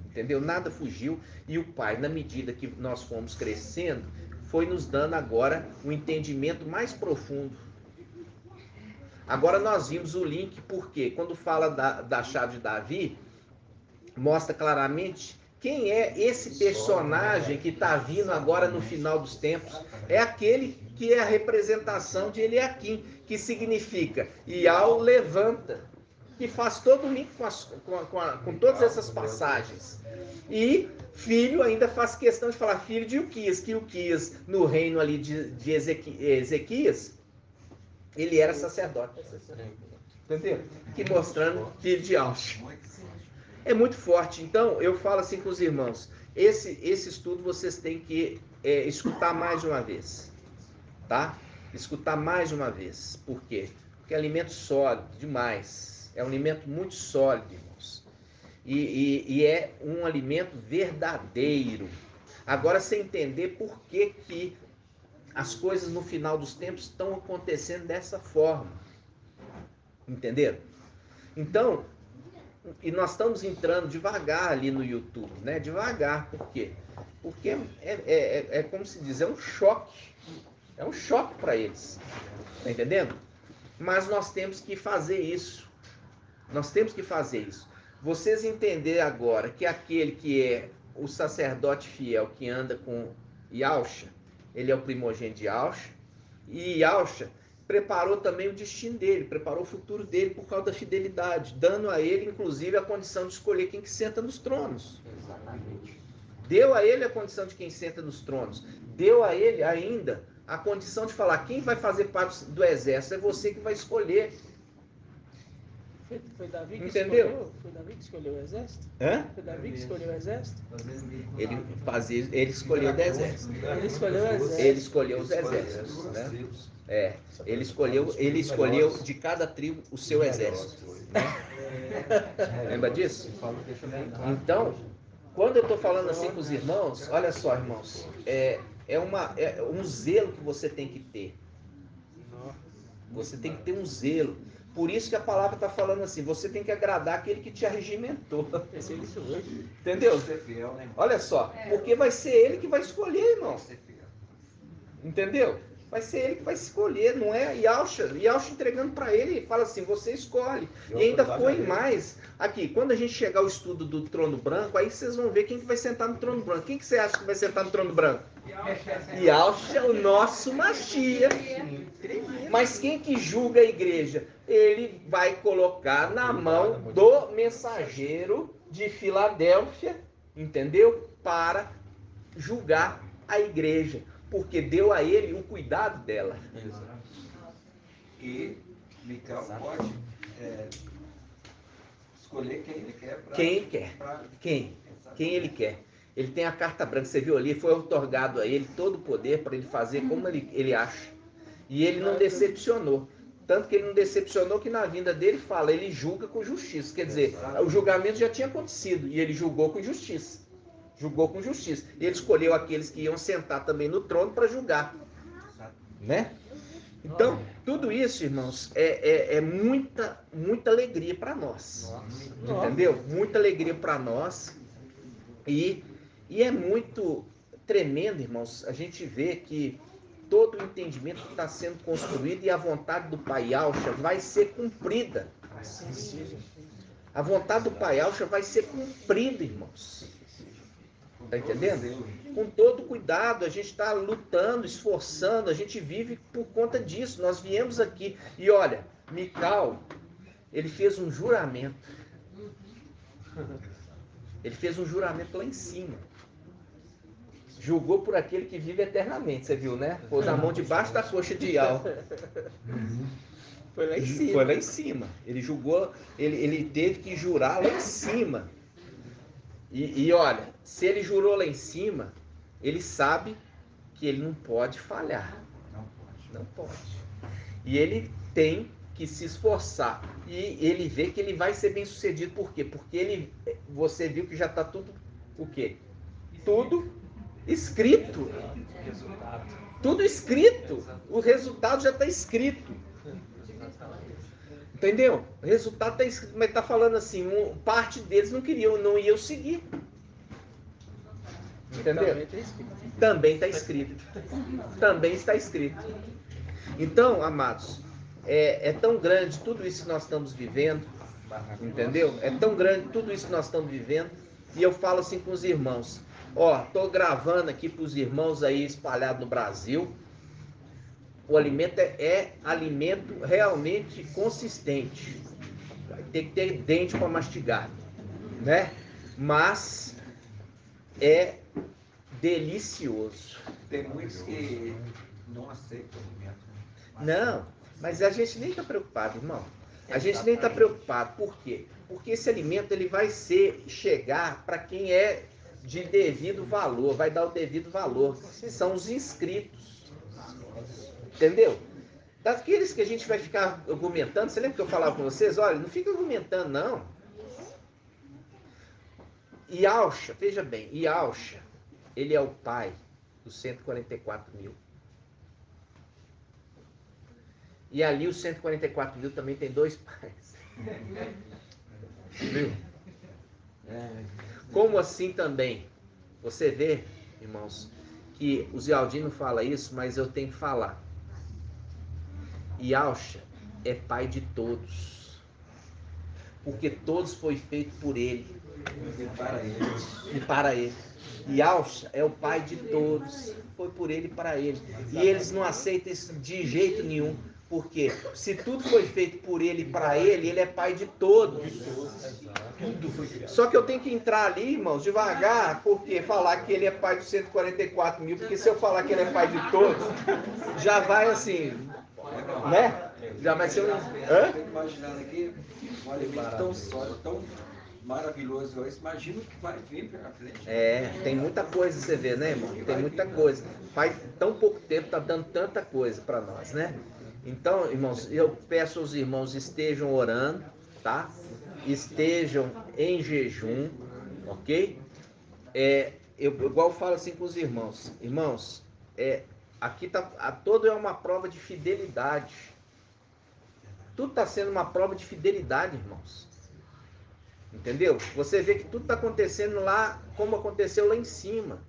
entendeu? Nada fugiu, e o Pai, na medida que nós fomos crescendo, foi nos dando agora um entendimento mais profundo. Agora nós vimos o link, porque quando fala da chave de Davi, mostra claramente quem é esse personagem que está vindo agora no final dos tempos. É aquele que é a representação de Eliaquim, que significa Ial levanta, que faz todo o link com todas essas passagens. E filho ainda faz questão de falar filho de Ilquias, que Ilquias no reino ali de Ezequias, ele era sacerdote. Entendeu? Que mostrando filho de Yalcha. É muito forte. Então, eu falo assim com os irmãos, esse estudo vocês têm que escutar mais de uma vez, tá? Escutar mais de uma vez. Por quê? Porque é alimento sólido demais. É um alimento muito sólido, irmãos. E é um alimento verdadeiro. Agora, você entender por que as coisas no final dos tempos estão acontecendo dessa forma. Entenderam? Então, e nós estamos entrando devagar ali no YouTube, né? Devagar, por quê? Porque é como se diz, é um choque. É um choque para eles. Tá entendendo? Mas nós temos que fazer isso. Nós temos que fazer isso. Vocês entenderem agora que aquele que é o sacerdote fiel que anda com Yahusha, ele é o primogênito de Yahusha, e Yahusha preparou também o destino dele, preparou o futuro dele por causa da fidelidade, dando a ele, inclusive, a condição de escolher quem que senta nos tronos. Exatamente. Deu a ele a condição de quem senta nos tronos. Deu a ele ainda a condição de falar, quem vai fazer parte do exército é você que vai escolher. Foi Davi que Entendeu? escolheu? Foi Davi que escolheu o exército? Hã? Foi Davi que escolheu o exército? Ele escolheu o exército. Ele escolheu o exército. Ele escolheu os exércitos, né? Ele escolheu de cada tribo o seu exército. Né? Lembra disso? Então, quando eu estou falando assim com os irmãos, olha só, irmãos, é um zelo que você tem que ter. Você tem que ter um zelo. Por isso que a palavra está falando assim, você tem que agradar aquele que te arregimentou. Entendeu? Olha só, porque vai ser ele que vai escolher, irmão. Entendeu? Vai ser ele que vai escolher, não é Yahusha. Yahusha entregando para ele, fala assim, você escolhe. E ainda põe mais. Aqui, quando a gente chegar ao estudo do trono branco, aí vocês vão ver quem que vai sentar no trono branco. Quem que você acha que vai sentar no trono branco? Yahusha, o nosso Mashiach. Mas quem que julga a igreja? Ele vai colocar na mão do mensageiro de Filadélfia, entendeu? Para julgar a igreja. Porque deu a ele o cuidado dela. E Micael pode escolher quem ele quer. Quem ele quer. Quem ele quer. Ele tem a carta branca, você viu ali, foi otorgado a ele todo o poder para ele fazer como ele acha. E ele não decepcionou. Tanto que ele não decepcionou que na vinda dele fala, ele julga com justiça. Quer dizer, o julgamento já tinha acontecido e ele julgou com justiça. Julgou com justiça. Ele escolheu aqueles que iam sentar também no trono para julgar. Né? Então, tudo isso, irmãos, é muita alegria para nós. Entendeu? Muita alegria para nós. E é muito tremendo, irmãos, a gente vê que todo o entendimento que está sendo construído e a vontade do Pai Yahusha vai ser cumprida. A vontade do Pai Yahusha vai ser cumprida, irmãos. Está entendendo? Com todo cuidado, a gente está lutando, esforçando, a gente vive por conta disso. Nós viemos aqui e olha, Micael, ele fez um juramento. Ele fez um juramento lá em cima. Julgou por aquele que vive eternamente, você viu, né? Pôs a mão debaixo da coxa de Yahweh. Foi lá em cima. Foi lá em cima. Ele julgou, ele teve que jurar lá em cima. E olha, se ele jurou lá em cima, ele sabe que ele não pode falhar. Não pode. E ele tem que se esforçar. E ele vê que ele vai ser bem sucedido. Por quê? Porque você viu que já está tudo, o quê? Tudo escrito. Tudo escrito. O resultado já está escrito. Entendeu? O resultado está escrito, mas está falando assim, parte deles não iam seguir. Entendeu? Também está escrito. Também está escrito. Então, amados, é tão grande tudo isso que nós estamos vivendo, entendeu? É tão grande tudo isso que nós estamos vivendo, e eu falo assim com os irmãos, estou gravando aqui para os irmãos aí espalhados no Brasil. O alimento é alimento realmente consistente. Vai ter que ter dente para mastigar, né? Mas é delicioso. Tem muitos que não aceitam o alimento. Não, mas a gente nem está preocupado, irmão. A gente nem está preocupado. Por quê? Porque esse alimento ele vai chegar para quem é de devido valor, vai dar o devido valor. São os inscritos. Entendeu? Daqueles que a gente vai ficar argumentando, você lembra que eu falava com vocês? Olha, não fica argumentando, não. Yahusha, veja bem, Yahusha, ele é o pai dos 144 mil. E ali os 144 mil também tem dois pais. Viu? Como assim também? Você vê, irmãos, que o Zialdino fala isso, mas eu tenho que falar. Yahusha é pai de todos. porque todos foi feito por ele E para ele. e para ele. Yahshua é o pai de todos, foi por ele e para ele. E eles não aceitam isso de jeito nenhum, porque se tudo foi feito por ele e para ele, ele é pai de todos. Só que eu tenho que entrar ali, irmãos, devagar, porque falar que ele é pai dos 144 mil, porque se eu falar que ele é pai de todos, já vai assim, né? Já vai ser um... Hã? Estou imaginando aqui um alimento tão sólido, tão maravilhoso esse. Imagina o que vai vir pela frente. Tem muita coisa, você vê, né, irmão? Tem muita coisa. Faz tão pouco tempo, tá dando tanta coisa para nós, né? Então, irmãos, eu peço aos irmãos estejam orando, tá? Estejam em jejum, ok? Igual eu falo assim com os irmãos. Irmãos, aqui todo é uma prova de fidelidade. Tudo está sendo uma prova de fidelidade, irmãos. Entendeu? Você vê que tudo está acontecendo lá, como aconteceu lá em cima.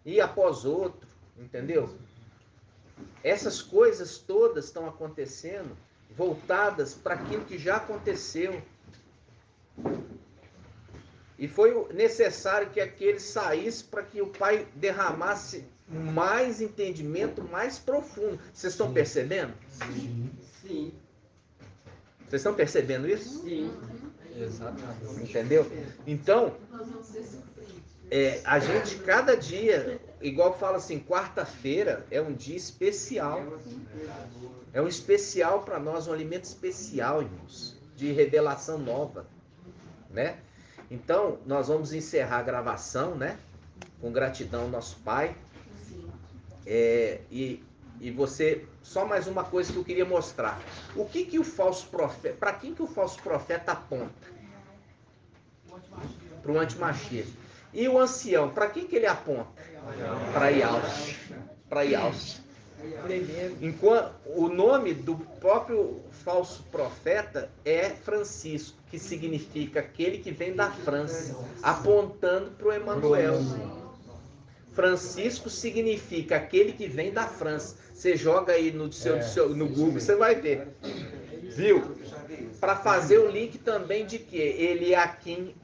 E após outro, entendeu? Essas coisas todas estão acontecendo, voltadas para aquilo que já aconteceu. E foi necessário que aquele saísse para que o Pai derramasse mais entendimento, mais profundo. Vocês estão percebendo? Sim. Vocês estão percebendo isso? Sim. Exatamente. Entendeu? Então, a gente cada dia, igual fala assim, quarta-feira é um dia especial. É um especial para nós, um alimento especial, irmãos, de revelação nova, né? Então, nós vamos encerrar a gravação, né? Com gratidão ao nosso Pai. E você, só mais uma coisa que eu queria mostrar. O que o falso profeta, para quem que o falso profeta aponta? Para o antimachista. E o ancião, para quem que ele aponta? Para Yahshua. Para Yahshua. Enquanto o nome do próprio falso profeta é Francisco, que significa aquele que vem da França, apontando para o Emanuel. Francisco significa aquele que vem da França. Você joga aí no Google, você vai ver. Viu? Para fazer o link também de que ele é aqui.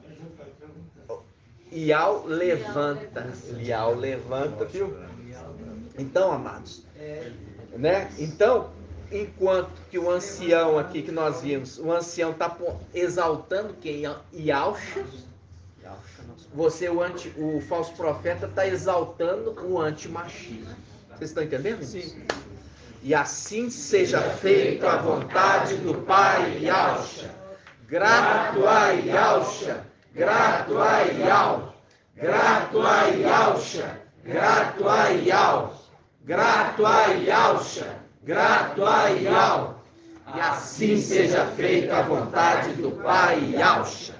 Iau levanta. Iau levanta, viu? Então, amados, né? Então, enquanto que o ancião aqui que nós vimos, o ancião está exaltando quem? Yahshua. O falso profeta está exaltando o antimachista. Vocês estão entendendo? Sim. E assim seja feito a vontade do Pai Yahshua. Grato a Yahshua, grato a Yahshua, grato a Yahshua, grato a Yahshua, grato a Yahshua, grato a Yahshua. E assim seja feita a vontade do Pai Yahshua.